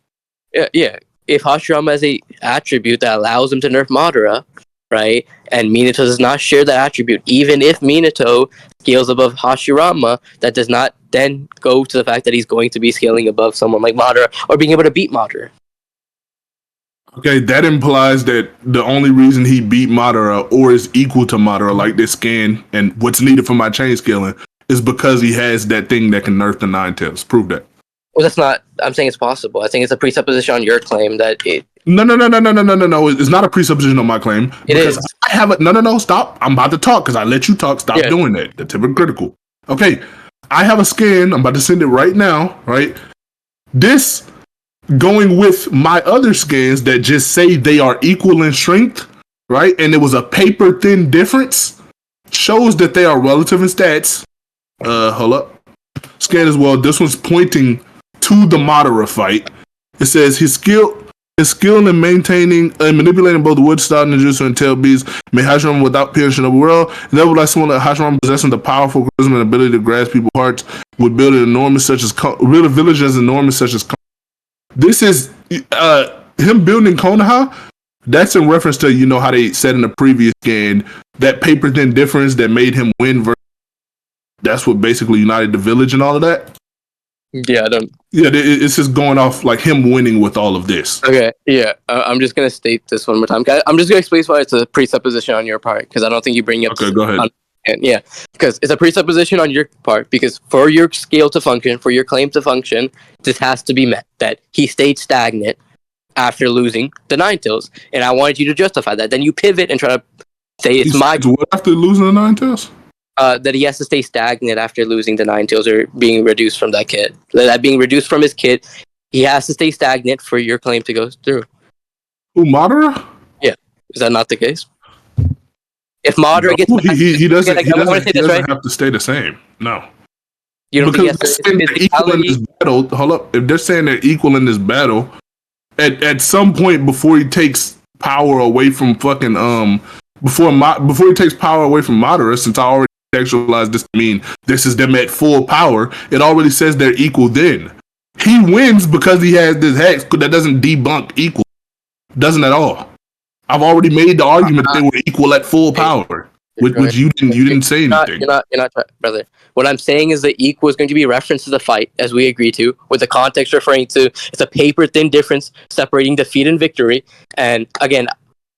yeah, if Hashirama has a attribute that allows him to nerf Madara, right, and Minato does not share that attribute, even if Minato scales above Hashirama, that does not then go to the fact that he's going to be scaling above someone like Madara or being able to beat Madara. Okay, that implies that the only reason he beat Madara or is equal to Madara, like this scan and what's needed for my chain scaling, is because he has that thing that can nerf the Nine Tails. Prove that. Well, that's not. I'm saying it's possible. I think it's a presupposition on your claim that it. No. It's not a presupposition on my claim. It because is. I have it. No. Stop. I'm about to talk because I let you talk. Stop doing that. That's hypocritical. Okay, I have a scan. I'm about to send it right now. Right. This going with my other scans that just say they are equal in strength, right? And it was a paper thin difference, shows that they are relative in stats. Hold up. Scan as well. This one's pointing to the Madara fight. It says his skill in maintaining and manipulating both wood style ninjutsu and tail beasts made Hashirama without piercing the world. Nevertheless, someone like Hashirama possessing the powerful charisma and ability to grasp people's hearts would build an enormous such as build a village as enormous such as. This is him building Konoha. That's in reference to how they said in the previous scan that paper thin difference that made him win. That's what basically united the village and all of that. Yeah, I don't. Yeah, it's just going off like him winning with all of this. Okay, yeah, I'm just gonna state this one more time. I'm just gonna explain why it's a presupposition on your part because I don't think you bring up. Okay, go ahead. Yeah, because it's a presupposition on your part because for your scale to function, for your claim to function, this has to be met that he stayed stagnant after losing the Nine Tails, and I wanted you to justify that. Then you pivot and try to say it's what after losing the Nine Tails? That he has to stay stagnant after losing the Nine Tails or being reduced from that kit. That being reduced from his kit, he has to stay stagnant for your claim to go through. Who, Madara? Yeah, is that not the case? If Madara gets he doesn't have to stay the same. No. You don't because think they're equal in this battle. Hold up. If they're saying they're equal in this battle, at some point before he takes power away from fucking before he takes power away from Madara, since I already contextualized this to mean this is them at full power, it already says they're equal then. He wins because he has this hex that doesn't debunk equal. Doesn't at all. I've already made the argument that they were equal at full power, which you didn't say anything. You're not, brother. What I'm saying is the equal is going to be a reference to the fight, as we agreed to, with the context referring to it's a paper thin difference separating defeat and victory. And again,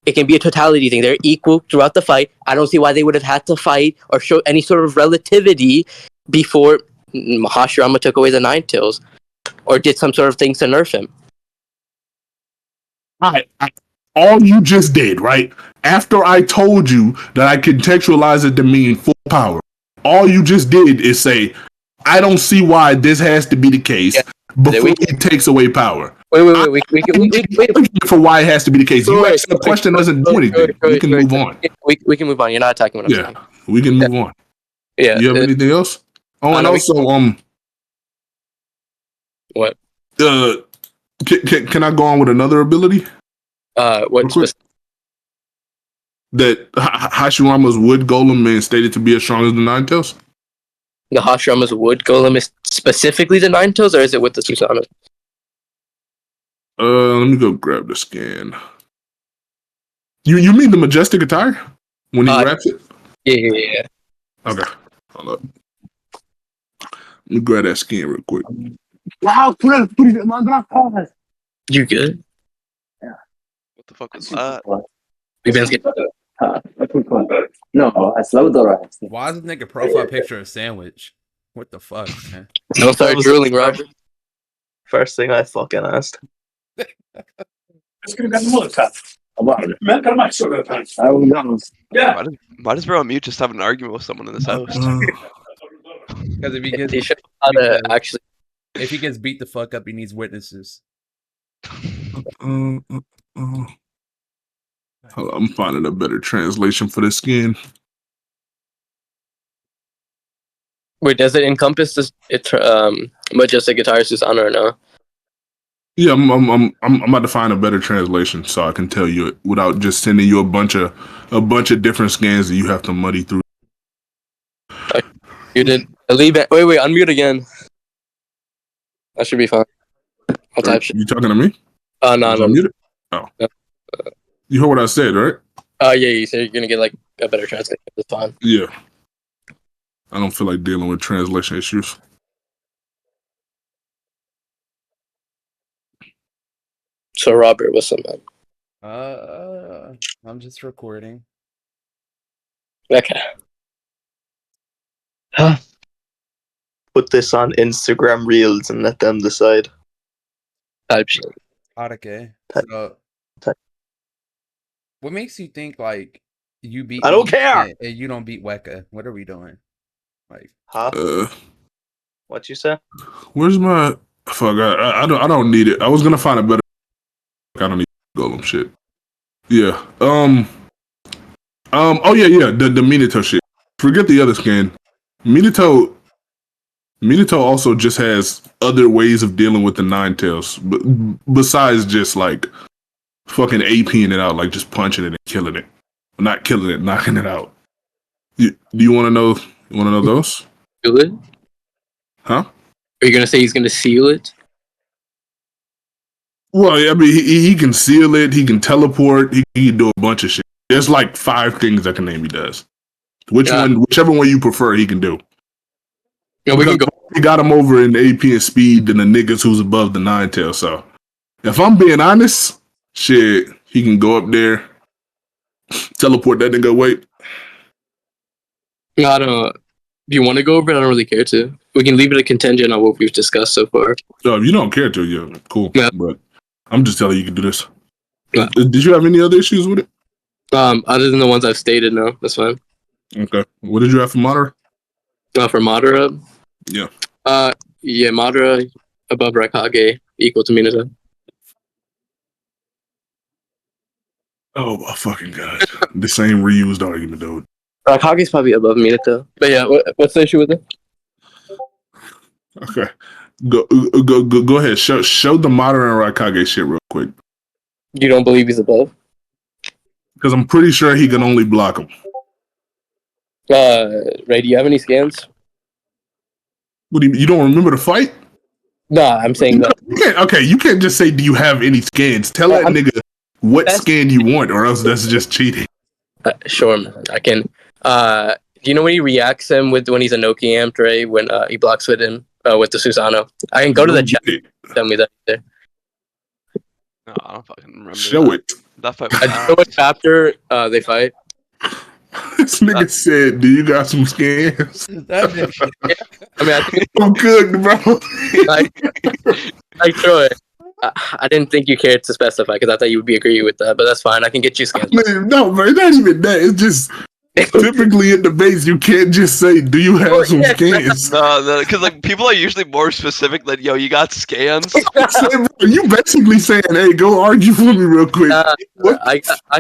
it can be a totality thing. They're equal throughout the fight. I don't see why they would have had to fight or show any sort of relativity before Hashirama took away the Nine Tails or did some sort of things to nerf him. All you just did, right? After I told you that I contextualize it to mean full power, all you just did is say, I don't see why this has to be the case before he takes away power. Wait. For why it has to be the case. You asked the question doesn't do anything. We can move on. We can move on. You're not attacking what I'm saying. We can move on. Yeah. You have anything else? Oh, and also, what? Can I go on with another ability? What? That Hashirama's wood golem is stated to be as strong as the Nine Tails? The Hashirama's wood golem is specifically the Nine Tails, or is it with the Susanoo? Let me go grab the scan. You mean the majestic attire when he wraps it? Yeah. Okay. Hold up. Let me grab that skin real quick. Wow, you good? What the fuck was that? No, I slept alright. Why is this nigga profile picture a sandwich? What the fuck, man? Don't start drooling, Robert. First thing I fucking asked. Why does bro mute just have an argument with someone in this house? Because if he gets He should know how to actually. if he gets beat the fuck up, he needs witnesses. Hold on, I'm finding a better translation for this skin. Wait, does it encompass this? Majestic Guitar Susanna or no? Yeah, I'm about to find a better translation so I can tell you it without just sending you a bunch of different scans that you have to muddy through. You did. Leave it. Wait, unmute again. That should be fine. I'll type shit. You talking to me? No. Unmuted? Oh. No. You heard what I said, right? Yeah, you said you're gonna get like a better translation. It's fine. Yeah. I don't feel like dealing with translation issues. So Robert, what's up, man? I'm just recording. Okay. Put this on Instagram Reels and let them decide. Type shit. Okay. So, what makes you think like you beat? I don't me care! And you don't beat Weka? What are we doing? Like, Huh? What you say? Where's my fuck? I don't need it. I was gonna find a better. I don't need golem shit. Yeah. Oh yeah. The Minato shit. Forget the other skin. Minato also just has other ways of dealing with the Nine Tails, but besides just like fucking APing it out, like just punching it and killing it, not killing it, knocking it out. Do you want to know? You want to know those? Seal it? Huh? Are you gonna say he's gonna seal it? Well, I mean, he can seal it. He can teleport. He can do a bunch of shit. There's like 5 things I can name he does. Whichever one you prefer, he can do. Yeah, we can go. He got him over in AP and speed than the niggas who's above the Nine Tail. So, if I'm being honest, shit, he can go up there, teleport that nigga away. No, I don't. If you want to go over it, I don't really care to. We can leave it a contingent on what we've discussed so far. So, if you don't care to, yeah, cool. Yeah. But I'm just telling you can do this. Yeah. Did you have any other issues with it? Other than the ones I've stated, no, that's fine. Okay. What did you have for Madara? For Madara? Yeah. Yeah, Madara above Raikage equal to Minato. Oh my fucking god. The same reused argument, dude. Raikage's probably above Minato. But yeah, what's the issue with it? Okay. Go ahead. Show the Madara and Raikage shit real quick. You don't believe he's above? Because I'm pretty sure he can only block him. Ray, do you have any scans? What do you don't remember the fight? Nah, I'm saying that. You can't just say, do you have any scans? Tell that nigga what scan you want, or else that's just cheating. Sure, man. I can. Do you know when he reacts him when he's a Noki amped, Ray, when he blocks with him, with the Susano? I can go to the chat. Tell me that there. No, I don't fucking remember. Show it. That fight Do you know what chapter they fight? This nigga said, do you got some scans? that bitch. I mean, I think I'm good, bro. like Troy. I didn't think you cared to specify because I thought you would be agreeing with that, but that's fine. I can get you scans. Man, no, bro, not even that. It's just typically in debates, you can't just say, do you have some scans? No, because like people are usually more specific than yo, you got scans. You basically saying, hey, go argue for me real quick. I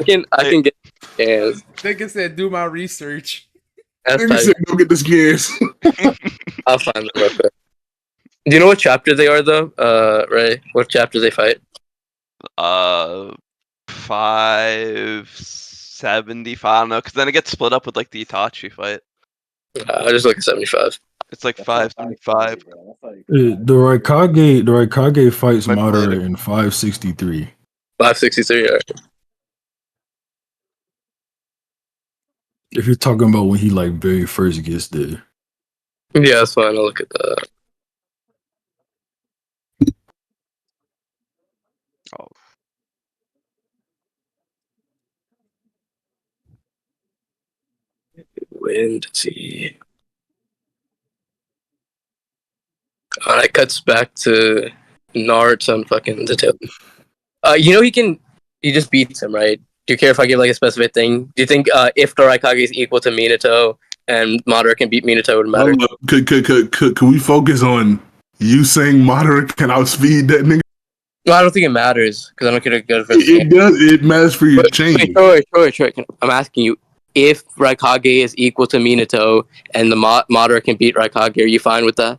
can get scans. Nigga said, do my research. That's Nigga fine. said, go get the scans. I'll find them real quick. Do you know what chapter they are though, Ray? What chapter they fight? 575. I don't know, because then it gets split up with like the Itachi fight. I'll just look at 75. It's like 575. The Raikage fights Might play Madara it. in 563. 563. All right. If you're talking about when he like very first gets there. Yeah, that's fine. I'll look at that. Oh. Wind, see. That cuts back to Naruto and fucking the tail. He just beats him, right? Do you care if I give like a specific thing? Do you think if the Raikage is equal to Minato and Madara can beat Minato, it would matter? Hold up. Could we focus on you saying Madara can outspeed that nigga? No, I don't think it matters because I don't care to go for It does. It matters for your chain. Troy, I'm asking you, if Raikage is equal to Minato and the Madara can beat Raikage, are you fine with that?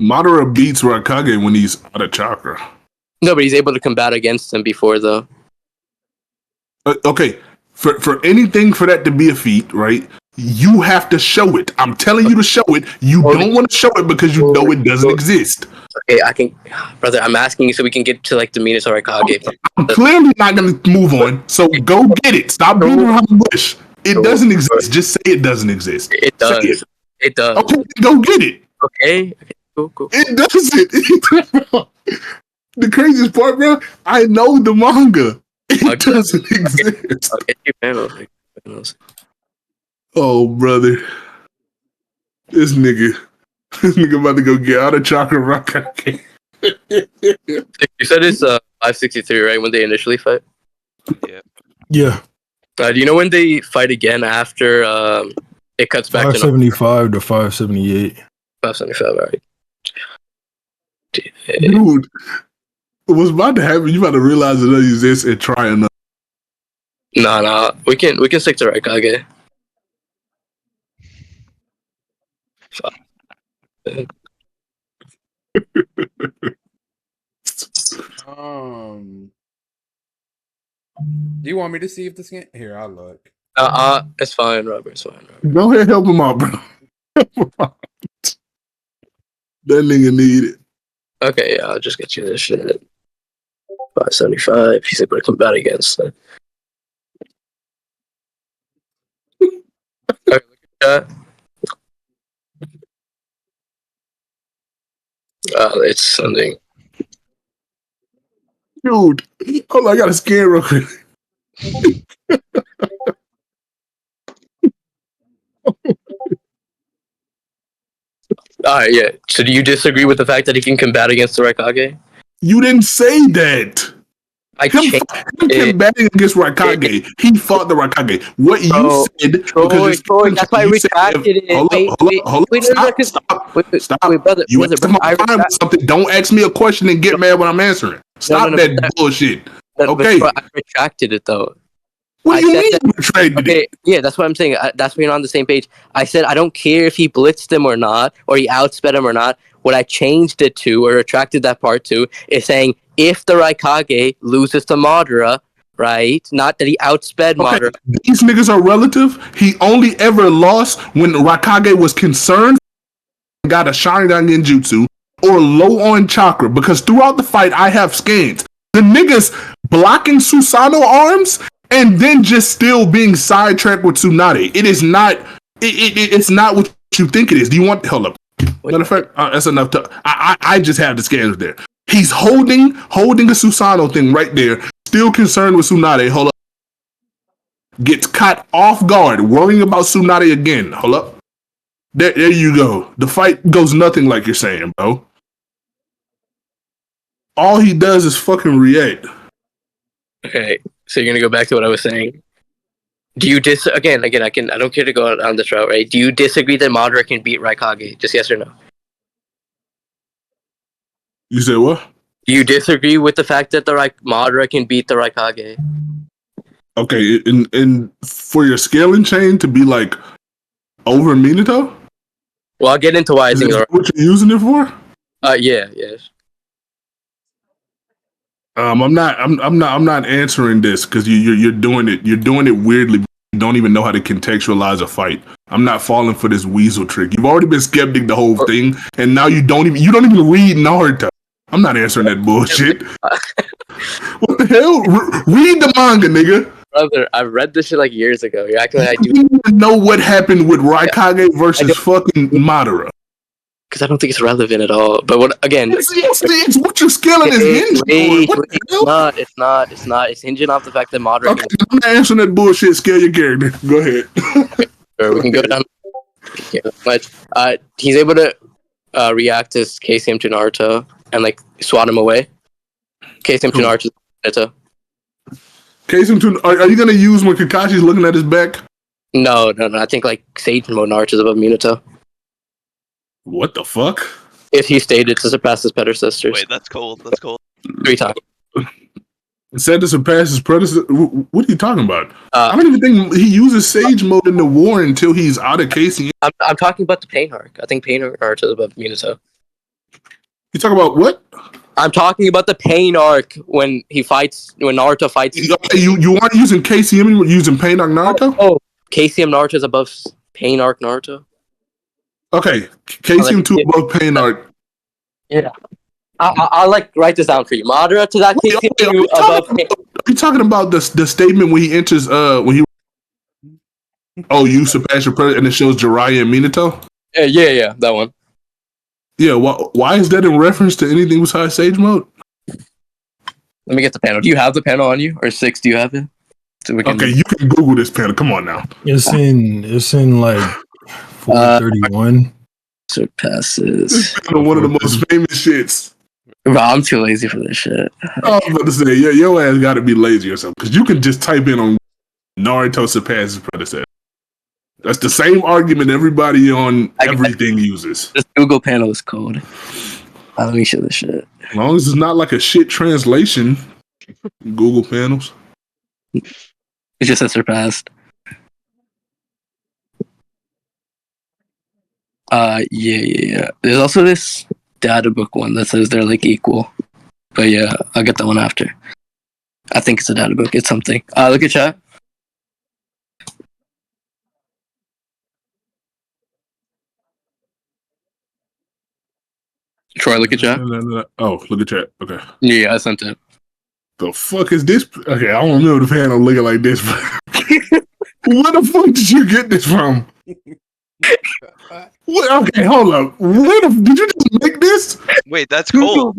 Madara beats Raikage when he's out of chakra. No, but he's able to combat against him before, though. Okay, for anything for that to be a feat, right? You have to show it. I'm telling you to show it. You don't want to show it because you know it doesn't exist. Okay, brother. I'm asking you so we can get to like the Minato Raikage. I'm clearly not going to move on. So go get it. Stop beating around the bush. It doesn't exist. Just say it doesn't exist. It does. It does. Okay, go get it. Okay. Cool. It doesn't. The craziest part, bro, I know the manga. It doesn't exist. I'll get you panels. Oh, brother. This nigga about to go get out of chakra rock. You said it's 563, right? When they initially fight? Yeah. Do you know when they fight again after it cuts back to 575 to 578. 575, alright. Dude, what's about to happen? You about to realize it doesn't exist and try another. No. We can stick to Raikage. Do you want me to see if this can? Here, I'll look. It's fine, Robert. It's fine. Robert. Go ahead, help him out, bro. That nigga need it. Okay, yeah, I'll just get you this shit. 575. He's able to combat against it. Okay, look at that. It's sending. Dude, hold on, I got a scan real quick. Alright, yeah. So do you disagree with the fact that he can combat against the Raikage? You didn't say that. I Him changed combating against Raikage. He fought the Raikage. What you said, Troy, that's why I retracted it. Hold up. Stop. Wait, brother, You waste my time with something. Don't ask me a question and get mad when I'm answering. Stop that bullshit. Okay. I retracted it though. What do you mean you retracted it? Yeah, that's what I'm saying. That's why you're on the same page. I said I don't care if he blitzed him or not, or he outsped him or not. What I changed it to, or retracted that part to, is saying if the Raikage loses to Madara, right? Not that he outsped Madara. These niggas are relative. He only ever lost when Raikage was concerned, got a Sharingan Genjutsu, or low on chakra. Because throughout the fight, I have scans. The niggas blocking Susanoo arms and then just still being sidetracked with Tsunade. It is not. It's not what you think it is. Do you want? Hold up. Matter of fact, that's enough. I just have the scans there. He's holding a Susanoo thing right there. Still concerned with Tsunade. Hold up. Gets caught off guard, worrying about Tsunade again. Hold up. There you go. The fight goes nothing like you're saying, bro. All he does is fucking react. Okay, so you're gonna go back to what I was saying. Do you again? I don't care to go on this route, right? Do you disagree that Madara can beat Raikage? Just yes or no? You said what? Do you disagree with the fact that the Madara can beat the Raikage? Okay, and for your scaling chain to be like over Minato? Well, I'll get into why I think. What you're using it for? Yes. I'm not answering this because you're doing it. You're doing it weirdly. You don't even know how to contextualize a fight. I'm not falling for this weasel trick. You've already been skeptic the whole thing, and now you don't even read Naruto. I'm not answering that bullshit. What the hell? Read the manga, nigga. brother, I read this shit like years ago. You're acting like I do You don't even know what happened with Raikage versus fucking Madara. because I don't think it's relevant at all. But what again? It's what your skilling is hinged on. What the hell? It's not. It's hinging off the fact that Madara. Okay, I'm not answering that bullshit. Scale your character. Go ahead. Or we can go down. Yeah, much. He's able to react to KCM to Naruto and like swat him away. KCM to Naruto. Are you gonna use when Kakashi's looking at his back? No. I think like Sage mode Naruto's above Minato. What the fuck? If he stated to surpass his predecessors. Wait, that's cold. That's cold. 3 times. It said to surpass his predecessor. What are you talking about? I don't even think he uses Sage mode in the war until he's out of KCM. I'm talking about the Pain arc. I think Pain arc is above Minato. You talking about what? I'm talking about the Pain arc when Naruto fights. You aren't using KCM, you were using Pain Arc Naruto? Oh, KCM Naruto is above Pain arc Naruto. Okay, KCM 2 above Pain Arc. Yeah. I'll like write this down for you. Madara to that KCM 2 above Pain. Are you talking about the statement when he enters you surpass your predator and it shows Jiraiya and Minato? Yeah, that one. Yeah, why is that in reference to anything besides Sage mode? Let me get the panel. Do you have the panel on you? Or 6, do you have it? So we can... Okay, you can Google this panel. Come on now. It's in like 431. Surpasses. One of the most famous shits. Bro, I'm too lazy for this shit. I was about to say, yeah, your ass got to be lazy or something because you can just type in on Naruto surpasses predecessor. That's the same argument everybody on everything uses. This Google panel is cold. Let me show this shit. As long as it's not like a shit translation, Google panels. It just says surpassed. Yeah. There's also this data book one that says they're like equal. But yeah, I'll get that one after. I think it's a data book. It's something. Look at chat. Troy, look at chat. Oh, look at chat. Okay. Yeah, I sent it. The fuck is this? Okay, I don't know the panel looking like this. Where the fuck did you get this from? What? Okay, hold up. Did you just make this? Wait, that's cold.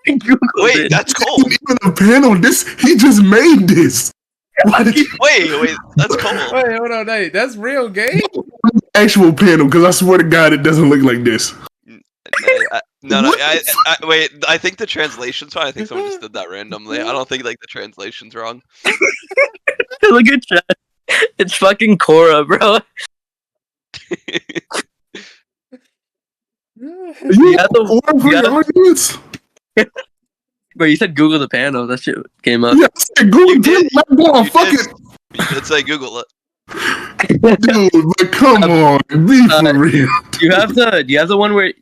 Wait, that's cold. Even the panel, he just made this. Wait, that's cold. Wait, hold on, hey, that's real game. Actual panel, because I swear to God, it doesn't look like this. No. Wait. I think the translation's fine. I think someone just did that randomly. I don't think like the translation's wrong. Look at chat. It's fucking Korra, bro. Bro, you said Google the panel. That shit came up. Yeah, I said Google the panel. You did say Google it. Dude, but come on, be for real. Do you have the one where?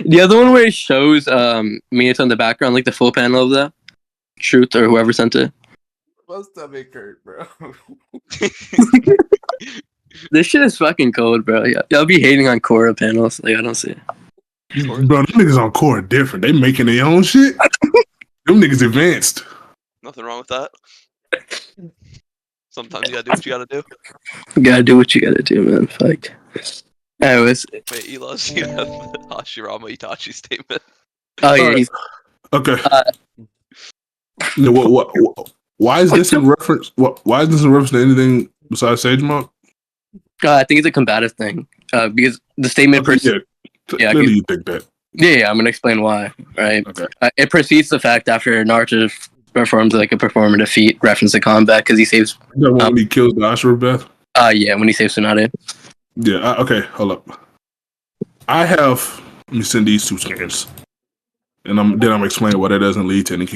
The other one where it shows Minato in the background, like the full panel of the Truth or whoever sent it. My stomach hurt, bro. This shit is fucking cold, bro. Yeah, y'all be hating on Korra panels. Like I don't see it. Bro, them niggas on Korra different. They making their own shit. Them niggas advanced. Nothing wrong with that. Sometimes you gotta do what you gotta do. You gotta do what you gotta do, man. Fuck. Anyways. Wait, Eloz, you have the Hashirama Itachi statement. Oh yeah. He's... Okay. Why is this in reference? Why is this in reference to anything besides Sage Mode? I think it's a combative thing. Because the statement clearly you think that. Yeah, I'm gonna explain why. Right. Okay. It precedes the fact after Naruto performs like a performative feat, reference to combat because he saves. When he kills the Ashura Beth. Yeah, when he saves Tsunade. Yeah. Okay. Hold up. Let me send these 2 scans, and I'm explaining why that doesn't lead to any.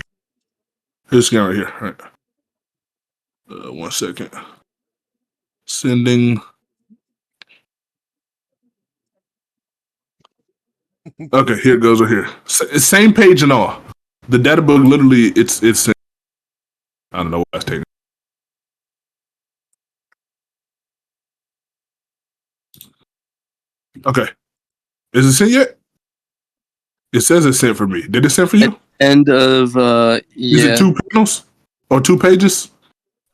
Here's a scan right here. All right. 1 second. Sending. Okay, here it goes right here. Same page and all. The data book literally, it's. I don't know what I was taking. Okay, is it sent yet? It says it's sent for me. Did it send for you? End of Is it 2 panels? or 2 pages?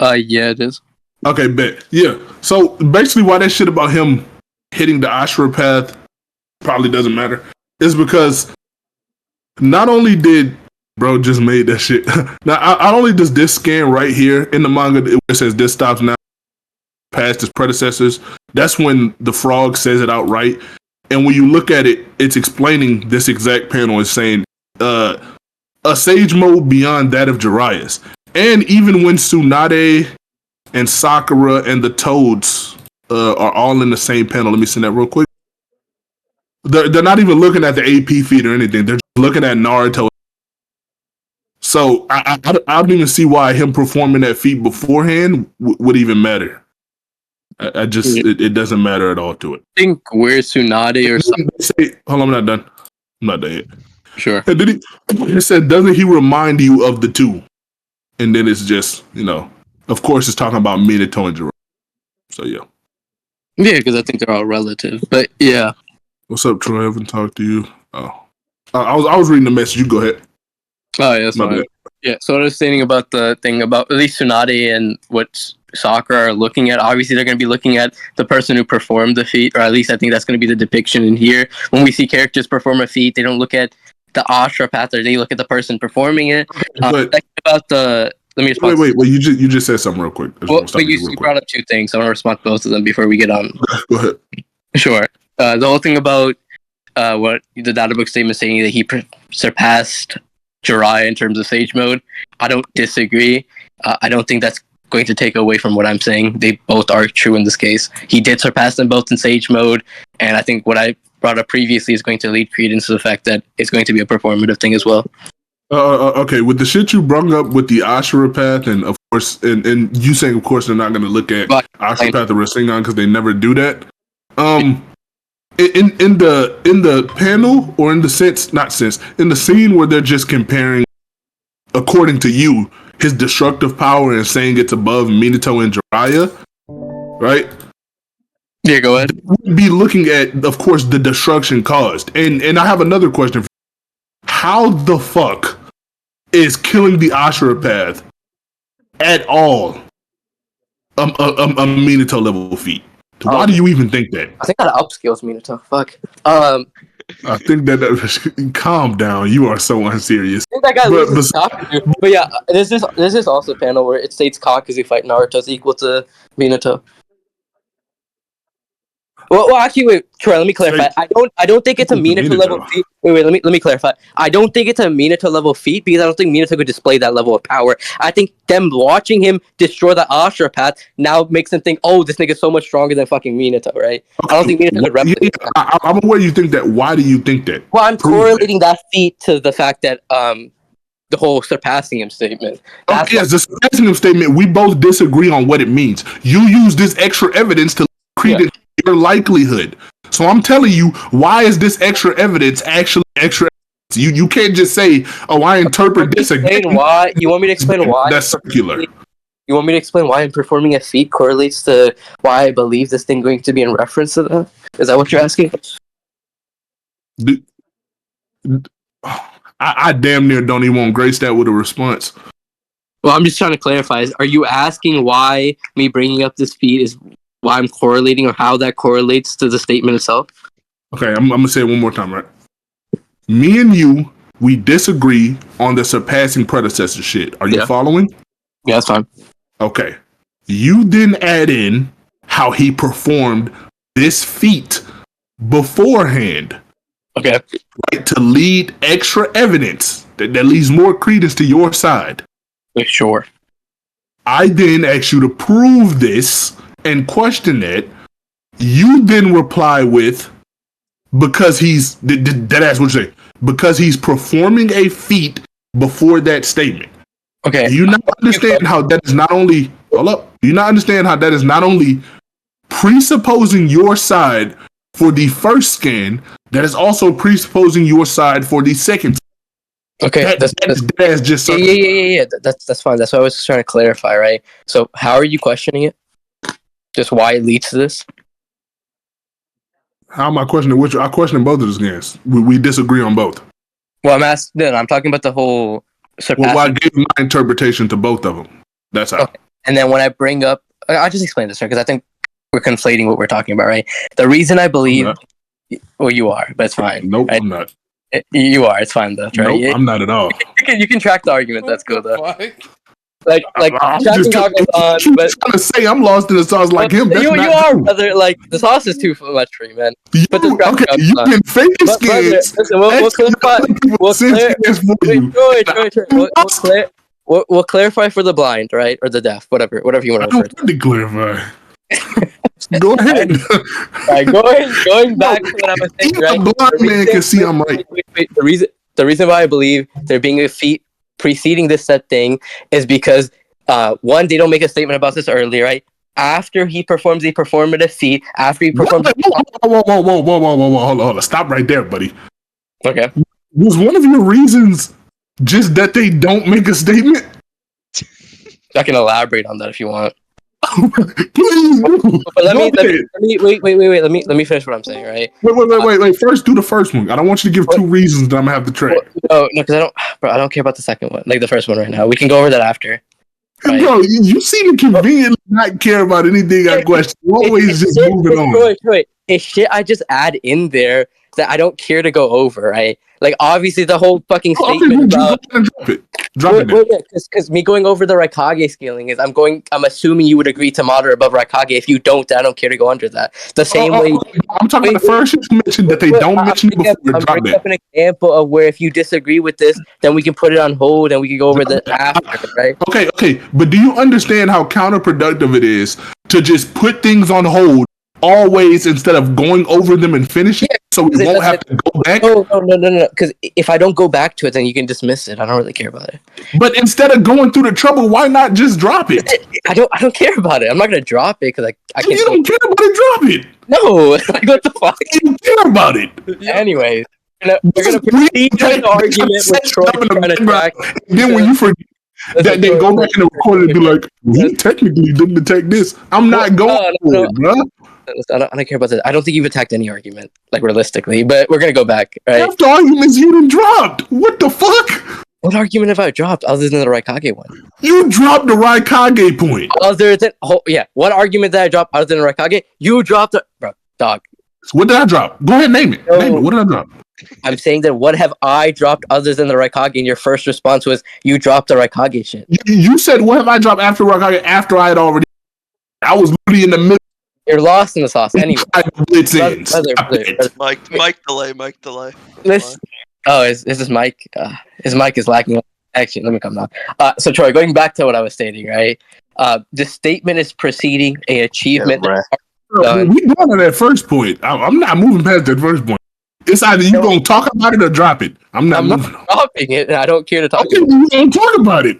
Yeah, it is. Okay, bet. Yeah. So basically, why that shit about him hitting the Ashura path probably doesn't matter is because not only did bro just made that shit. Now, not only does this scan right here in the manga where it says this stops now past its predecessors, that's when the frog says it outright. And when you look at it, it's explaining this exact panel is saying a sage mode beyond that of Jiraiya's. And even when Tsunade and Sakura and the Toads are all in the same panel, let me send that real quick. They're not even looking at the AP feed or anything. They're just looking at Naruto. So I don't even see why him performing that feat beforehand would even matter. I just it doesn't matter at all to it. I think where's Tsunade or something? Hold on, I'm not done. I'm not done yet. Sure. And then he said, doesn't he remind you of the two? And then it's just, of course it's talking about Minato and Jiraiya. So yeah. Yeah, because I think they're all relative. But yeah. What's up, Troy? I haven't talked to you. Oh. I was reading the message. You go ahead. Oh, yeah, that's fine. Yeah, so what I was saying about the thing about at least Tsunade and what Sakura are looking at, obviously they're going to be looking at the person who performed the feat, or at least I think that's going to be the depiction in here. When we see characters perform a feat, they don't look at the Ashura path, or they look at the person performing it. But about the... Let me respond. Wait. You just said something real quick. Well, but you brought up 2 things. I want to respond to both of them before we get on. Go ahead. Sure. The whole thing about what the data book statement saying that he surpassed Jiraiya in terms of Sage Mode, I don't disagree. I don't think that's going to take away from what I'm saying. They both are true in this case. He did surpass them both in Sage Mode, and I think what I brought up previously is going to lead credence to the fact that it's going to be a performative thing as well. Okay, with the shit you brought up with the Ashura path, and of course, and you saying of course they're not going to look at Ashura path or Rasengan because they never do that. In the panel or in the scene where they're just comparing, according to you, his destructive power and saying it's above Minato and Jiraiya, right? Yeah, go ahead. We'd be looking at, of course, the destruction caused. And I have another question for you. How the fuck is killing the Ashura path at all a Minato level feat? Why do you even think that? I think that upskills Minato. Fuck. I think that calm down. You are so unserious. I think that guy loses Kakuzu. But yeah, there's this also panel where it states Kakuzu fight Naruto is equal to Minato. Well, actually, wait, Troy, let me clarify. I don't think it's a Minato level feat. Wait, let me clarify. I don't think it's a Minato level feat because I don't think Minato could display that level of power. I think them watching him destroy the Ashura path now makes them think, oh, this nigga's so much stronger than fucking Minato, right? Okay. I don't think Minato could replicate that. I'm aware you think that. Why do you think that? Well, I'm correlating that feat to the fact that the whole surpassing him statement. Yes, the surpassing him statement, we both disagree on what it means. You use this extra evidence to credence your likelihood. So I'm telling you, why is this extra evidence actually extra evidence? You can't just say, oh, I interpret this again. Why? You want me to explain why? That's circular. You want me to explain why I'm performing a feat correlates to why I believe this thing going to be in reference to that? Is that what you're asking? I damn near don't even want to grace that with a response. Well, I'm just trying to clarify. Are you asking why me bringing up this feat is why I'm correlating, or how that correlates to the statement itself? Okay, I'm going to say it one more time, right? Me and you, we disagree on the surpassing predecessor shit. Are you following? Yeah, that's fine. Okay. You then add in how he performed this feat beforehand. Okay. Right, to lead extra evidence that leads more credence to your side. Sure. I then ask you to prove this and question it. You then reply with, because he's that's what you say, because he's performing a feat before that statement. Okay. Do you not understand how that is not only Do you not understand how that is not only presupposing your side for the first scan, that is also presupposing your side for the second. Okay, that's just yeah. That's fine. That's what I was trying to clarify, right? So, how are you questioning it? Just why it leads to this? How am I questioning which? I question both of the scans. We disagree on both. Well, I'm talking about the whole surpassing. Well, I gave my interpretation to both of them. That's how. Okay. And then when I bring up, I'll just explain this, right? Because I think we're conflating what we're talking about, right? The reason I believe, well, you are, but it's fine. Nope, right? I'm not. You are. It's fine though. Right? Nope, I'm not at all. You can track the argument. That's cool though. Like I'm tracking just talk is on, trying but to say I'm lost in the sauce like him. That's you not are, true. brother. Like the sauce is too much for you, man. You, Put the okay, you've on. been faking But, brother, skins. listen, we'll clarify. We'll clarify for the blind, right, or the deaf, whatever you want I to don't refer to. want to clarify. Go ahead. Right, going back to what I was saying, Even right? a blind man can see I'm right. Wait. The reason why I believe there being a feat preceding this said thing is because one, they don't make a statement about this early, right? After he performs a performative feat, after he performs, Whoa, hold on. Stop right there, buddy. okay. Was one of your reasons just that they don't make a statement? I can elaborate on that if you want. Please. But let me wait. Let me finish what I'm saying, right? Wait. First, do the first one. I don't want you to give two reasons that I'm gonna have to track. No, because I don't care about the second one, like the first one right now. We can go over that after. Right. Bro, you seem to conveniently not care about anything I question. You always just moving on. Troy, it's shit I just add in there that I don't care to go over, right? Like, obviously, the whole fucking statement about... Drop it. Because me going over the Raikage scaling is, I'm assuming you would agree to moderate above Raikage. If you don't, I don't care to go under that. The same way... I'm talking about the first you mentioned that they don't mention it before you drop bringing up it. an example of where if you disagree with this, then we can put it on hold and we can go over the after, right? Okay. But do you understand how counterproductive it is to just put things on hold always instead of going over them and finishing so we won't have to go back? No. Because if I don't go back to it, then you can dismiss it. I don't really care about it. But instead of going through the trouble, why not just drop it? I don't care about it. I'm not gonna drop it because I can't. You don't care about it, drop it. No, like what the fuck? You don't care about it. Anyways, we're gonna proceed to the argument with Troy trying to track. Then when you forget that, they go back in the recording and be like, "We technically didn't attack this." I'm not going for it, bro. I don't care about that. I don't think you've attacked any argument, like realistically. But we're gonna go back, right? After arguments you done dropped. What the fuck? What argument have I dropped other than the Raikage one? You dropped the Raikage point. Other than what argument did I drop other than the Raikage? You dropped the dog. What did I drop? Go ahead, name it. Name it. What did I drop? I'm saying that what have I dropped other than the Raikage? And your first response was you dropped the Raikage shit. You said what have I dropped after Raikage? After I had already. I was literally in the middle. You're lost in the sauce anyway. Mike delay. Listen. Oh, is this Mike? His mic is lacking. Actually, let me come now. So Troy, going back to what I was stating, right? The statement is preceding an achievement. We going to that first point. I'm not moving past that first point. It's either you gonna talk about it or drop it. I'm not dropping it, and I don't care to talk. Okay, about it. You don't talk about it.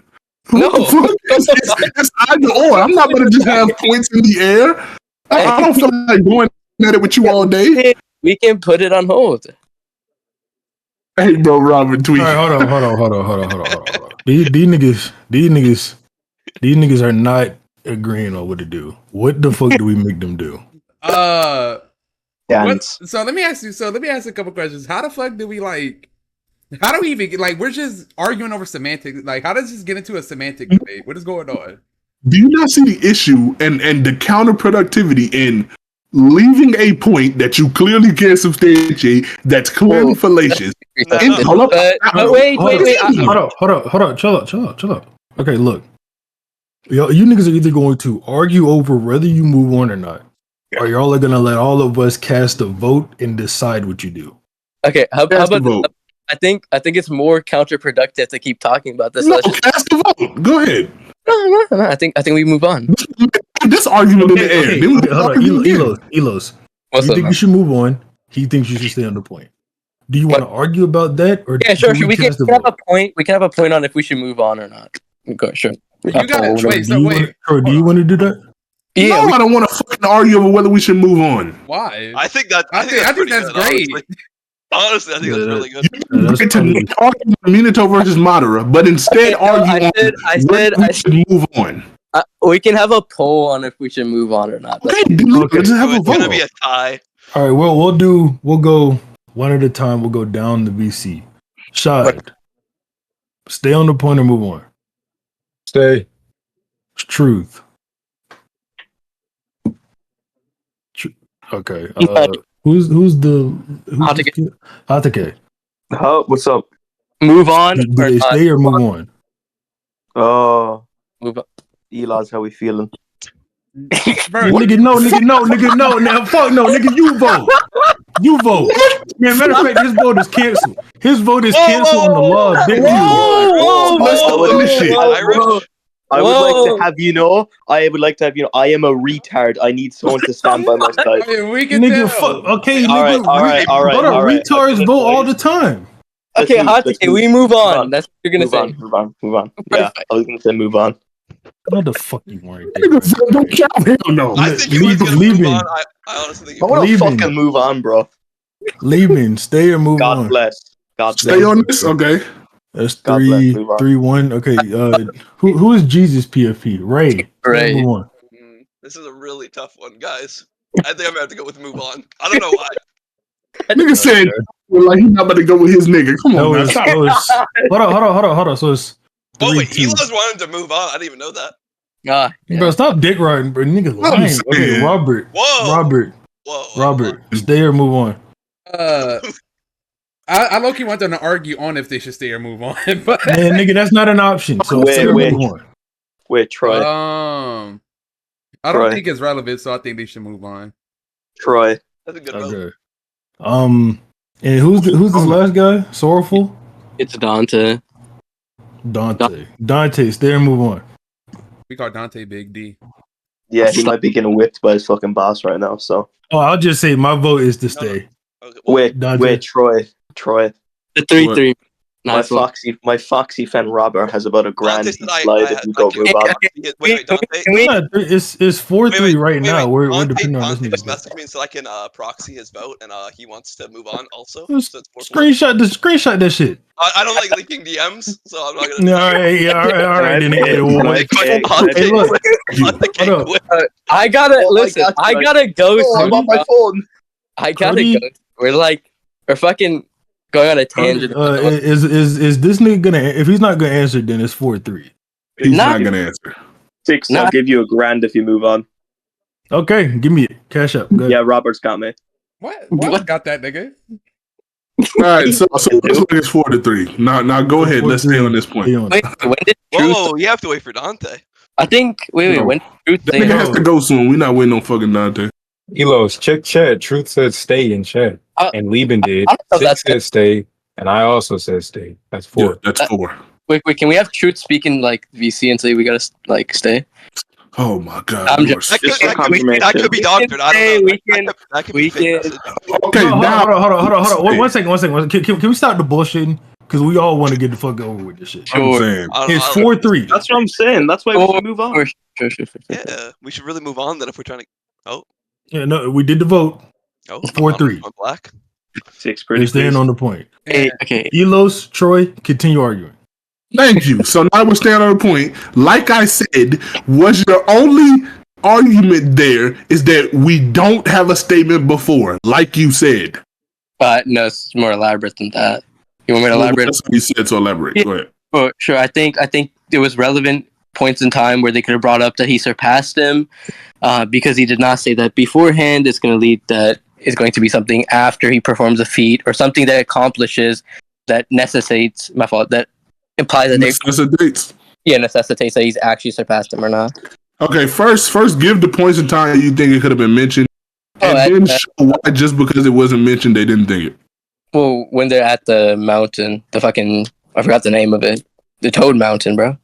No, it's either or. I'm not gonna just have points in the air. I don't feel like going at it with you all day. We can put it on hold. Hey, bro, Robert, tweet. All right, hold on. These niggas are not agreeing on what to do. What the fuck do we make them do? So let me ask a couple questions. How the fuck do we how do we even get, we're just arguing over semantics. Like, how does this get into a semantic debate? What is going on? Do you not see the issue and the counterproductivity in leaving a point that you clearly can't substantiate, that's clearly fallacious? Hold on. Chill out. Okay, look. You niggas are either going to argue over whether you move on or not, or y'all are gonna let all of us cast a vote and decide what you do. Okay, how about vote? I think it's more counterproductive to keep talking about this. No, cast a vote. Go ahead. No. I think we move on. This argument in the air. Okay, hold on. Eloz. You think you should move on? He thinks you should stay on the point. Do you want to argue about that, or sure. We can have a point. We can have a point on if we should move on or not. Go, sure. You got it. Wait. Do you want to do that? Yeah, no, I don't want to fucking argue over whether we should move on. Why? I think that's great. Honestly, I think that's really good. You argue Minato versus Madara, but instead argue we should move on. We can have a poll on if we should move on or not. Okay, let's have a It's vote. gonna be a tie. All right, well, we'll go one at a time. We'll go down the BC. Shad, Stay on the point or move on. Stay. Truth. Okay. Who's Hatake? How? What's up? Move on. Do they stay or move on? Oh, Move on. Eloz, how we feeling? Bro, Nigga, no. Now, fuck no, nigga, you vote. You vote. Man, matter of fact, his vote is canceled. His vote is canceled on the law of big Let's start this shit. Irish. I would like to have you know. I would like to have you know. I am a retard. I need someone to stand by my side. we can Nigga, tell. fuck. Okay, All nigga. right. Brother, retards vote all the time. Okay, Hatake, we move on. on. That's what you're gonna say. Move on. Yeah, I was gonna say move on. What the fuck you want? Nigga, don't count him. No. I think he was gonna leaving. move on. I honestly think he I was. want to Leaving. fucking move on, bro. Leaving, stay or move God on. bless. God Stay bless. on this, okay? That's God bless, move on. 3-1. Okay, who is Jesus PFP? Ray. Ray. Move on. This is a really tough one, guys. I think I'm gonna have to go with move on. I don't know why. Nigga said, like, he's not about to go with his nigga. Come on, man. Stop. Hold on. So it's 3-2. Oh wait, Eloz wanted to move on. I didn't even know that. Yeah. Bro, stop dick riding, bro. Nigga lying. saying. Okay, Robert. Whoa. Robert. Stay or move on. I low-key want them to argue on if they should stay or move on. But Man, nigga, that's not an option. So Wait, stay or wait. move on. Wait, Troy. I don't Troy. think it's relevant, so I think they should move on. Troy. That's a good vote. Okay. And who's this last guy? Sorrowful? It's Dante. Dante, stay or move on. We call Dante Big D. Yeah, he might be getting whipped by his fucking boss right now. So Oh, I'll just say my vote is to stay. Okay, well, wait, Troy. The 3-3. Nice one. My Foxy fan Robert has about $1,000 Dante he said I slide had if you go like- move on. Wait, Dante. It's 4-3 right now. We're depending on Dante this just nigga. messaged me so I can proxy his vote, and he wants to move on also. Just So it's 4-4. Screenshot that shit. I don't like leaking DMs, so I'm not gonna. No, all right. Then Hey, Dante, Hold up. I gotta listen. I gotta go. Oh, I'm on my phone. I gotta Cody? go. We're fucking going on a tangent. Is this nigga gonna? If he's not gonna answer, then it's 4-3. He's Nah. not going to answer. 6. Nah. I'll give you $1,000 if you move on. Okay, give me it. Cash up. Go ahead. Yeah, Robert's got me. What got that, nigga? All right, so this one is 4-3. Now go ahead. Let's stay on this point. Stay on. Wait, when did Truth? Whoa, you have to wait for Dante. I think. Wait. No. When did Truth That say? nigga has to go soon. We're not waiting on fucking Dante. Eloz, check chat. Truth said stay in chat. And Lieben did. I don't know if 6 that's said stay. And I also said stay. That's 4. Yeah, that's 4. Wait. Can we have Truth speaking like VC and say we gotta like stay? Oh my god. I'm you just- are That could be doctored. I don't know. That could be fake message. Okay, Hold now on. One second. Can we stop the bullshitting? Because we all want to get the fuck over with this shit. I'm saying. It's 4-3. That's what I'm saying. That's why we should move on. Sure. Yeah, we should really move on then if we're trying to. Yeah, no, we did the vote. Oh, 4-3. I'm black. 6 We're pretty staying please. on the point. Hey, okay. Elos, Troy, continue arguing. Thank you. So now we're staying on the point. Like I said, was your only argument there is that we don't have a statement before, like you said. But no, it's more elaborate than that. You want me to elaborate? That's what we said, so elaborate. Go ahead. Oh, sure. I think there was relevant points in time where they could have brought up that he surpassed him, because he did not say that beforehand. It's going to lead that is going to be something after he performs a feat or something that accomplishes that necessitates that implies that Necessitates. necessitates that he's actually surpassed him or not. Okay, first give the points in time you think it could have been mentioned, and then show why just because it wasn't mentioned they didn't think it. Well, when they're at the mountain, the fucking I forgot the name of it, the Toad Mountain, bro.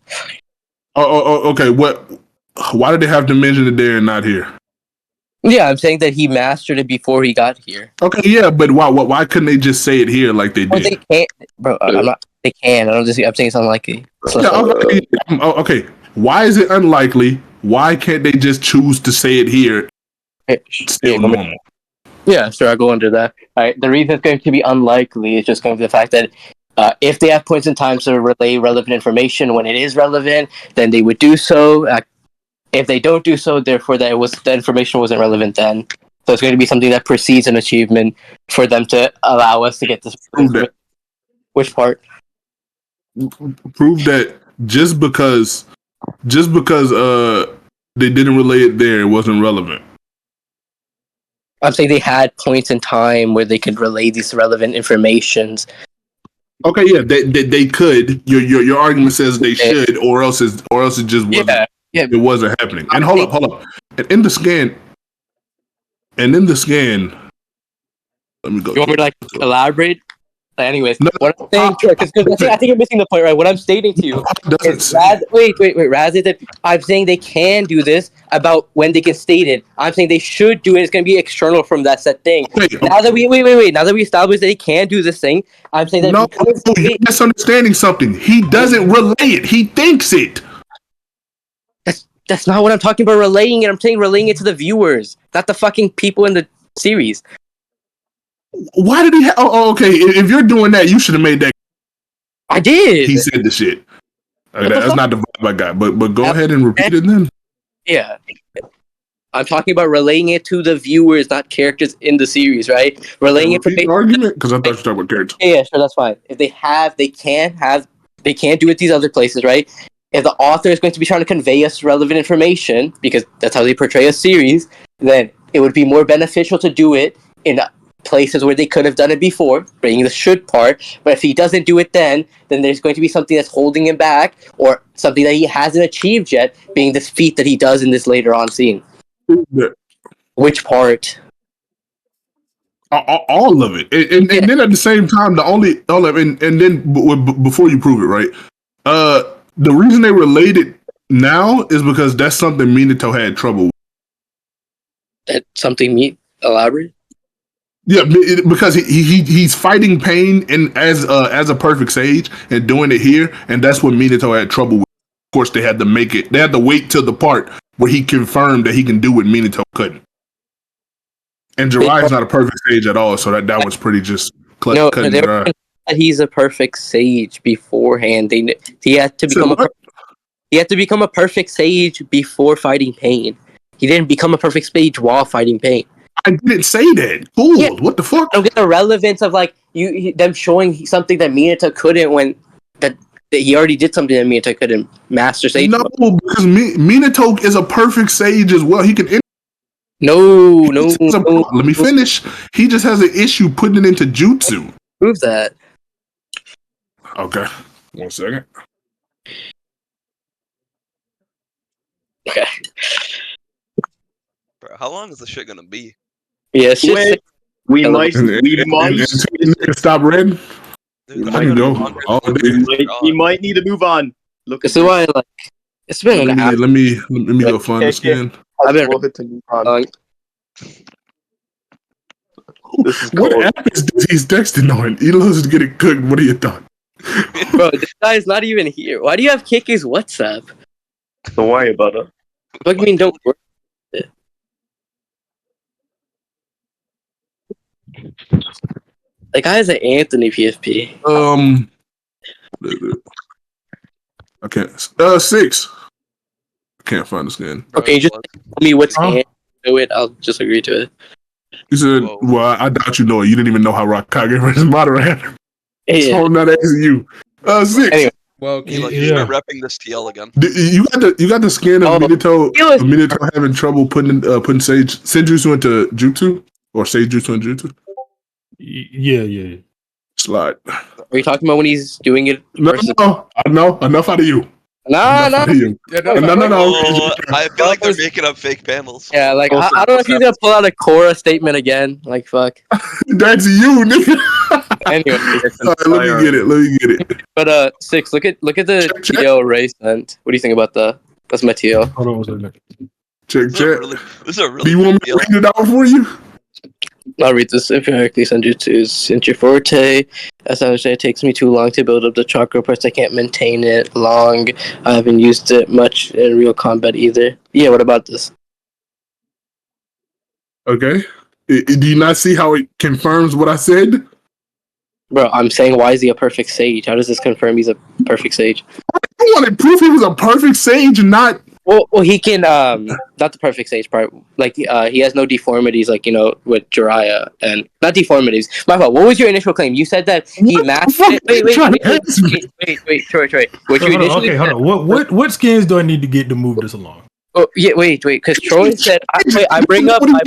Okay. Why did they have to mention it there and not here? Yeah, I'm saying that he mastered it before he got here. Okay, yeah, but why couldn't they just say it here like they Well, did? they can't, bro. I'm not. They can. I'm saying it's unlikely. So, Yeah, okay. Why is it unlikely? Why can't they just choose to say it here? Still normal. Yeah, sure. I'll go under that. All right. The reason it's going to be unlikely is just going to be the fact that if they have points in time to relay relevant information when it is relevant, then they would do so. If they don't do so, therefore that information wasn't relevant then. So it's going to be something that precedes an achievement for them to allow us to get this. Prove that. Which part? Prove that just because they didn't relay it there, it wasn't relevant. I'm saying they had points in time where they could relay these relevant informations. Okay, yeah, they could. Your argument says they should, or else it just wasn't. Yeah. It wasn't happening. And hold up. And in the scan, let me go. You want me to like elaborate? Anyways, No, what I'm saying, because I think you're missing the point, right? What I'm stating to you is Raz is that I'm saying they can do this about when they can state it. I'm saying they should do it. It's going to be external from that set thing. Now that we now that we established that they can do this thing, I'm saying that you're misunderstanding something. He doesn't relay it. He thinks it. That's not what I'm talking about. Relaying it. I'm saying relaying it to the viewers, not the fucking people in the series. Why did he? Okay. If you're doing that, you should have made that. I did. He said the shit. Okay, that's not the vibe I got. But go ahead and repeat it then. Yeah. I'm talking about relaying it to the viewers, not characters in the series, right? Relaying it to argument because I thought you were talking about characters. Yeah, sure, that's fine. If they can't do it these other places, right? If the author is going to be trying to convey us relevant information, because that's how they portray a series, then it would be more beneficial to do it in places where they could have done it before, bringing the should part. But if he doesn't do it then there's going to be something that's holding him back, or something that he hasn't achieved yet, being this feat that he does in this later on scene. Yeah. Which part? All of it, and then at the same time, before you prove it, right? The reason they relate it now is because that's something Minato had trouble with. That's something elaborate? Yeah, because he's fighting pain and as a perfect sage and doing it here, and that's what Minato had trouble with. Of course, they had to make it. They had to wait till the part where he confirmed that he can do what Minato couldn't. And Jiraiya's not a perfect sage at all, so that was pretty just cut and dry. He's a perfect sage beforehand. He had to become a perfect sage before fighting pain. He didn't become a perfect sage while fighting pain. I didn't say that. Cool. Yeah. What the fuck? I don't get the relevance of like them showing something that Minato couldn't when that he already did something that Minato couldn't master sage. No, because Minato is a perfect sage as well. He can. No. Let me finish. He just has an issue putting it into jutsu. Prove that. Okay. 1 second. Okay. Bro, how long is this shit gonna be? Yeah, it's just we might stop reading. Dude, I can go. We might need to move on. Look, this is why it's been an hour. Let me go find this again. I've been What app is this he's texting on? Eloz is getting cooked. What are your thoughts? Bro, this guy's not even here. Why do you have KK's WhatsApp? Don't worry about it. What do you mean don't worry? That guy is an Anthony PFP. I can't. 6. I can't find this again. Okay, just tell me what's do it. I'll just agree to it. He said, "Well, I doubt you know it. You didn't even know how Raikage versus Madara." Yeah. So I'm not asking you. 6. Anyway. Well, you start repping this TL again. You got the skin of Minato having trouble putting Senjutsu into Jutsu or Sage Jutsu into Jutsu. Yeah. Slide. Are you talking about when he's doing it? No. Enough out of you. No. No. I feel like they're making up fake panels. Yeah, like I don't know if he's gonna pull out a Korra statement again. Like fuck. That's you, nigga. Anyway, let me get it. But 6. Look at the TL Ray sent. What do you think about that's my TL? Hold on 1 second. Check. This is a really. Do you want me to read it out for you? I'll read this. Empirically, Senjutsu is Senju Forte. As I understand, it takes me too long to build up the chakra, plus I can't maintain it long. I haven't used it much in real combat either. Yeah, what about this? Okay. Do you not see how it confirms what I said? Bro, I'm saying, why is he a perfect sage? How does this confirm he's a perfect sage? I wanted proof he was a perfect sage, not Well, he can not the perfect sage part. Like he has no deformities, like with Jiraiya, and not deformities. My fault. What was your initial claim? You said that he mastered. Wait, Troy. What you initially Okay, hold on. What skins do I need to get to move this along? Oh yeah, wait, because Troy said I bring up I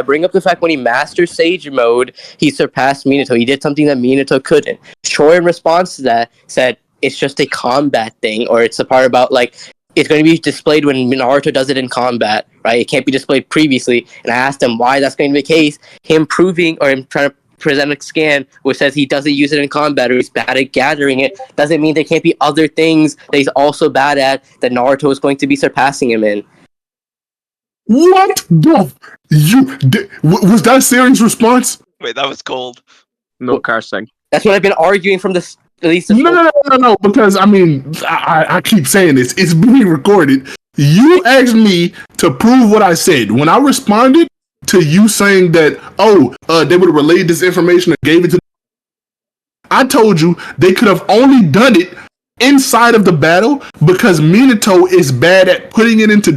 bring up the fact when he mastered Sage mode, he surpassed Minato. He did something that Minato couldn't. Troy, in response to that, said it's just a combat thing, or it's a part about like it's going to be displayed when Naruto does it in combat, right? It can't be displayed previously. And I asked him why that's going to be the case. Him proving or him trying to present a scan which says he doesn't use it in combat or he's bad at gathering it doesn't mean there can't be other things that he's also bad at that Naruto is going to be surpassing him in. What the was that a serious response? Wait, that was cold. No cursing. That's what I've been arguing from this at least. No, because I mean I keep saying this. It's being recorded. You asked me to prove what I said. When I responded to you saying that, they would have relayed this information and gave it to. I told you they could have only done it inside of the battle because Minato is bad at putting it into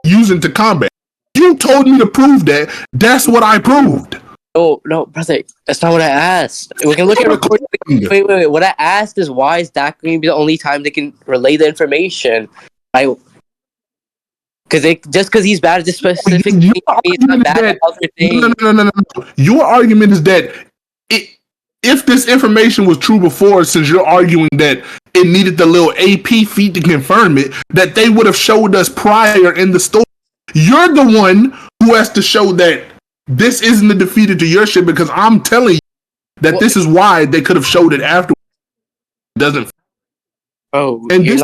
using to combat. You told me to prove that. That's what I proved. No, brother, that's not what I asked. We can look at recording. Wait. What I asked is why is that going to be the only time they can relay the information? Because he's bad at this specific thing, he's not bad at other things. No. Your argument is that if this information was true before, since you're arguing that it needed the little AP feat to confirm it, that they would have showed us prior in the story. You're the one who has to show that this isn't a defeated to your shit because I'm telling you that this is why they could have showed it after. Doesn't. Oh, and this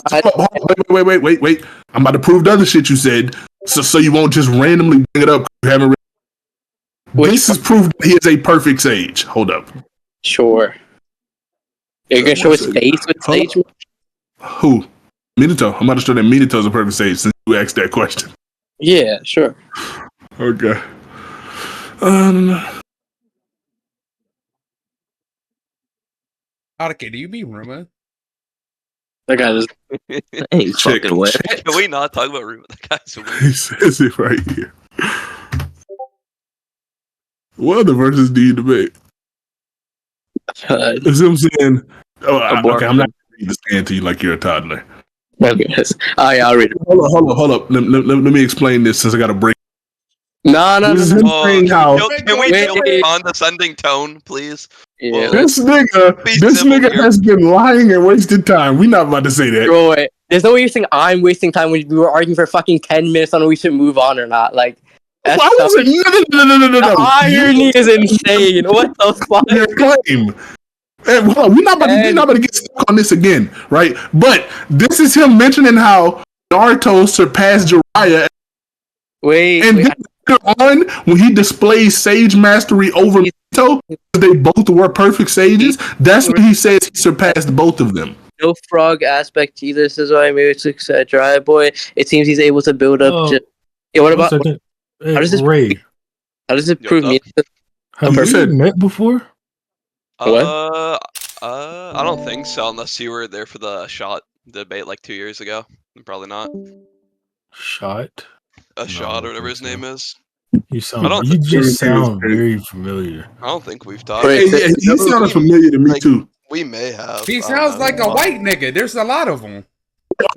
wait. I'm about to prove the other shit you said, so you won't just randomly bring it up. You haven't. This is proof that he is a perfect sage. Hold up. Sure. You're gonna show his face with sage? Who? Minato. I'm about to show that Minato is a perfect sage since you asked that question. Yeah, sure. Okay. Okay, do you mean Ruma? That guy is. Ain't fucking way. Can we not talk about Ruma? That guy's weird. He says it right here. What other verses do you debate? That's what I'm saying. Okay, I'm not going to read the scan to you like you're a toddler. Okay. Yeah, I'll read it. Hold up. Let me explain this since I got to break. No. This is him saying how. Can we chill with condescending tone, please? Yeah. This nigga has been lying and wasted time. We're not about to say that. Bro, there's no way you're saying I'm wasting time when we were arguing for fucking 10 minutes on whether we should move on or not. Like, No. The irony is insane. What the fuck? Your claim. Hey, hold on. We're not about to get stuck on this again, right? But this is him mentioning how Naruto surpassed Jiraiya. Then later on, when he displays sage mastery over Minato, they both were perfect sages. That's when he says he surpassed both of them. No frog aspect either. This is why I made it Jiraiya boy. It seems he's able to build up. What about? How does this Ray? How does it prove me? Have you met before? I don't think so, unless you were there for the shot debate like 2 years ago. Probably not. Shot? Shot or whatever his name is. You just sound very familiar. I don't think we've talked. He sounded familiar to me too. We may have. He sounds like a white nigga. There's a lot of them.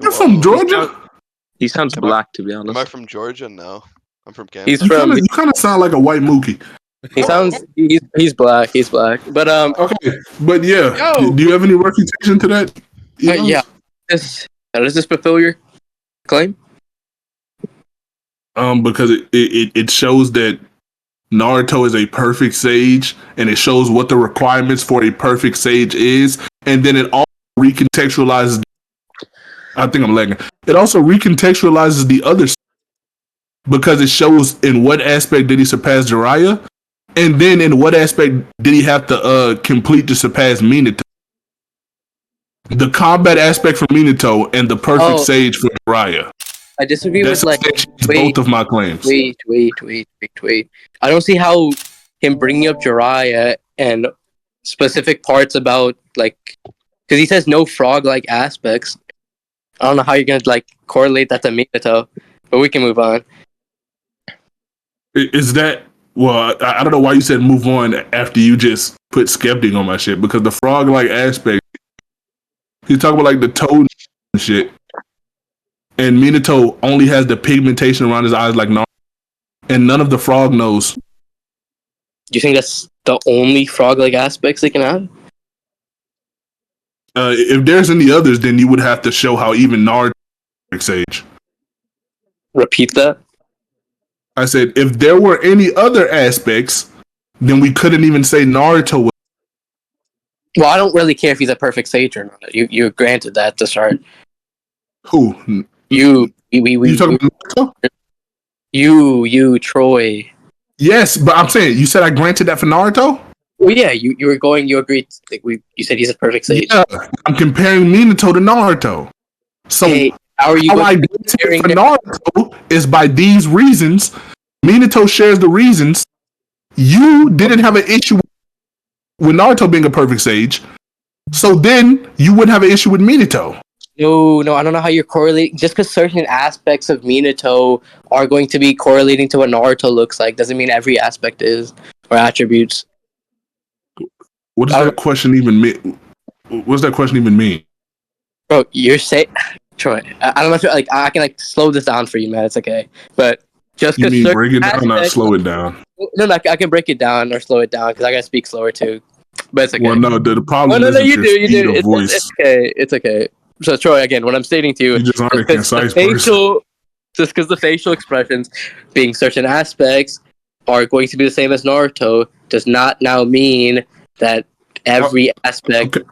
You're from Georgia? He sounds black, to be honest. Am I from Georgia? No. I'm from Kansas. You kind of sound like a white Mookie. He sounds. He's black. He's black. But Okay, but yeah. Do you have any refutation to that? Yeah. Does this fulfill your claim? Because it shows that Naruto is a perfect sage, and it shows what the requirements for a perfect sage is, and then it also recontextualizes. I think I'm lagging. It also recontextualizes the other, because it shows in what aspect did he surpass Jiraiya, and then in what aspect did he have to complete to surpass Minato. The combat aspect for Minato and the perfect sage for Jiraiya. I disagree with both of my claims. Wait. I don't see how him bringing up Jiraiya and specific parts about because he says no frog-like aspects. I don't know how you're gonna like correlate that to Minato, but we can move on. Is that well? I don't know why you said move on after you just put skeptic on my shit because the frog like aspect. He's talking about like the toad and shit, and Minato only has the pigmentation around his eyes like Naruto, and none of the frog knows. Do you think that's the only frog-like aspects they can have? If there's any others, then you would have to show how even Naruto is sage. Repeat that. I said if there were any other aspects, then we couldn't even say Naruto was. Well, I don't really care if he's a perfect sage or not. You granted that to start. Who? You talking about Naruto? you Troy. Yes, but I'm saying you said I granted that for Naruto. Well, yeah, you were going. You agreed. Like you said, he's a perfect sage. Yeah, I'm comparing Minato to Naruto. So Hey, how are you? how I going to be granted it comparing for them? Naruto is by these reasons. Minato shares the reasons. You didn't have an issue with Naruto being a perfect sage, so then you wouldn't have an issue with Minato. No, I don't know how you're correlating. Just because certain aspects of Minato are going to be correlating to what Naruto looks like doesn't mean every aspect is or attributes. What does that question even mean? What's that question even mean? Bro, you're saying, Troy. I don't know if you're, like I can like slow this down for you, man. It's okay, but just You because mean break it down, not slow it down? No, I can break it down or slow it down because I gotta speak slower too. But it's okay. Well, no, the problem No, isn't you your do. speed of It's voice. okay. It's okay. So, Troy, again, what I'm stating to you, You just aren't a just concise person. just because the facial expressions being certain aspects are going to be the same as Naruto does not now mean that every aspect Okay.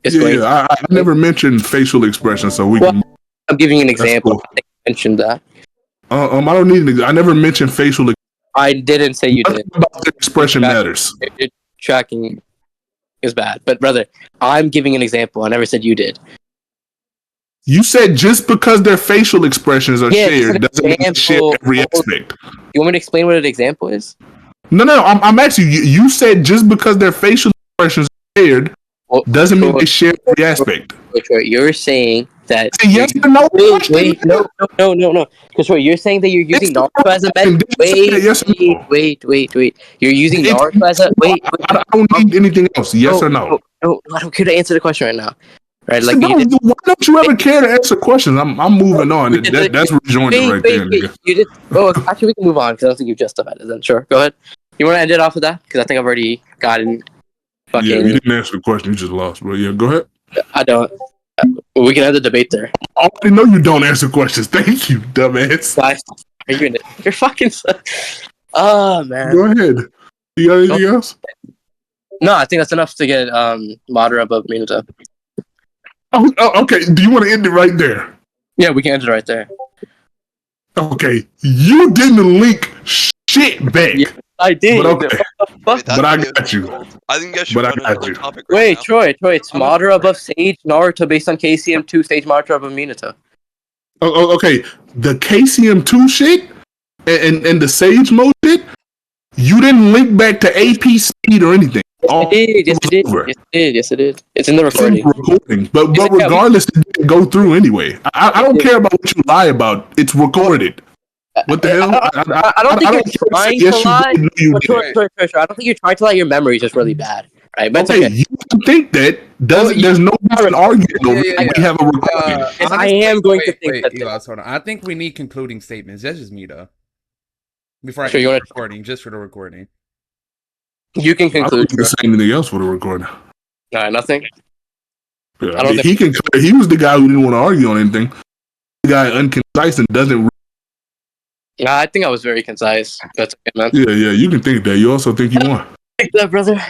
is going. Yeah, I never mentioned facial expression, so we Well, can. I'm giving you an example. Cool. I think you mentioned that. I don't need. I never mentioned facial. I didn't say you did. About the expression matters. Your tracking is bad, but brother, I'm giving an example. I never said you did. You said just because their facial expressions are Yeah, just shared an doesn't mean they share example. every aspect. You want me to explain what an example is? No. I'm asking you. You said just because their facial expressions are shared Well, doesn't mean they share every aspect. Troy, you're saying that. It's a yes or no question. Wait, no. Because Troy, you're saying that you're using Naruto as a Did method. you say yes or no? Wait. You're using It's- Naruto as a I don't need anything else. Yes or no? No, I don't care to answer the question right now. Right? So Like no, you did. why don't you ever care to answer questions? I'm moving on. That's rejoinder right there, nigga. You did. Oh, actually, we can move on because I don't think you've justified it. Then sure, go ahead. You want to end it off with that? Because I think I've already gotten fucking. Yeah, you didn't answer the question. You just lost, bro. Yeah, go ahead. I don't. We can end the debate there. I already know you don't answer questions. Thank you, dumbass. Guys, are you in it? You're fucking. Oh man. Go ahead. You got anything else? No, I think that's enough to get Madara above Minato. Oh, okay. Do you want to end it right there? Yeah, we can end it right there. Okay. You didn't link shit back. Yeah, I did. But okay. Wait, But I got you. I think I should But I go to got another you. topic right Wait, now. Troy, it's Madara above Sage Naruto based on KCM2 Sage Madara above Minato. Okay. The KCM2 shit and the Sage mode shit, you didn't link back to AP speed or anything. Yes, it did. It's in the It's in recording. the recording. But Yeah, regardless, it didn't go through anyway. I don't care about what you lie about. It's recorded. What the hell? I don't think you're trying to lie. Troy, I don't think you're trying to lie. Your memory is just really bad, right? But it's Okay, okay. you can think that. There's no different argument over Yeah. it. We have a recording. Yes, I am going to think wait, that. Eloz, hold on. I think we need concluding statements. That's just me though. Before I Sure, end you the wanna- recording, just for the recording. You can I don't conclude. need to say anything else for the recording. Nothing. Yeah, I don't he can. He was the guy who didn't want to argue on anything. The guy unconcise and doesn't. I think I was very concise. That's okay, man. Yeah. You can think that. You also think you won. Like that, brother.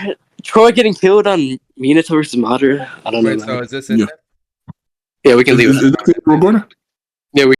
Troy getting killed on Minato versus Madara. I don't know. Wait, Man. so is this it? Yeah. then? Yeah, we can leave it. Is that the recording?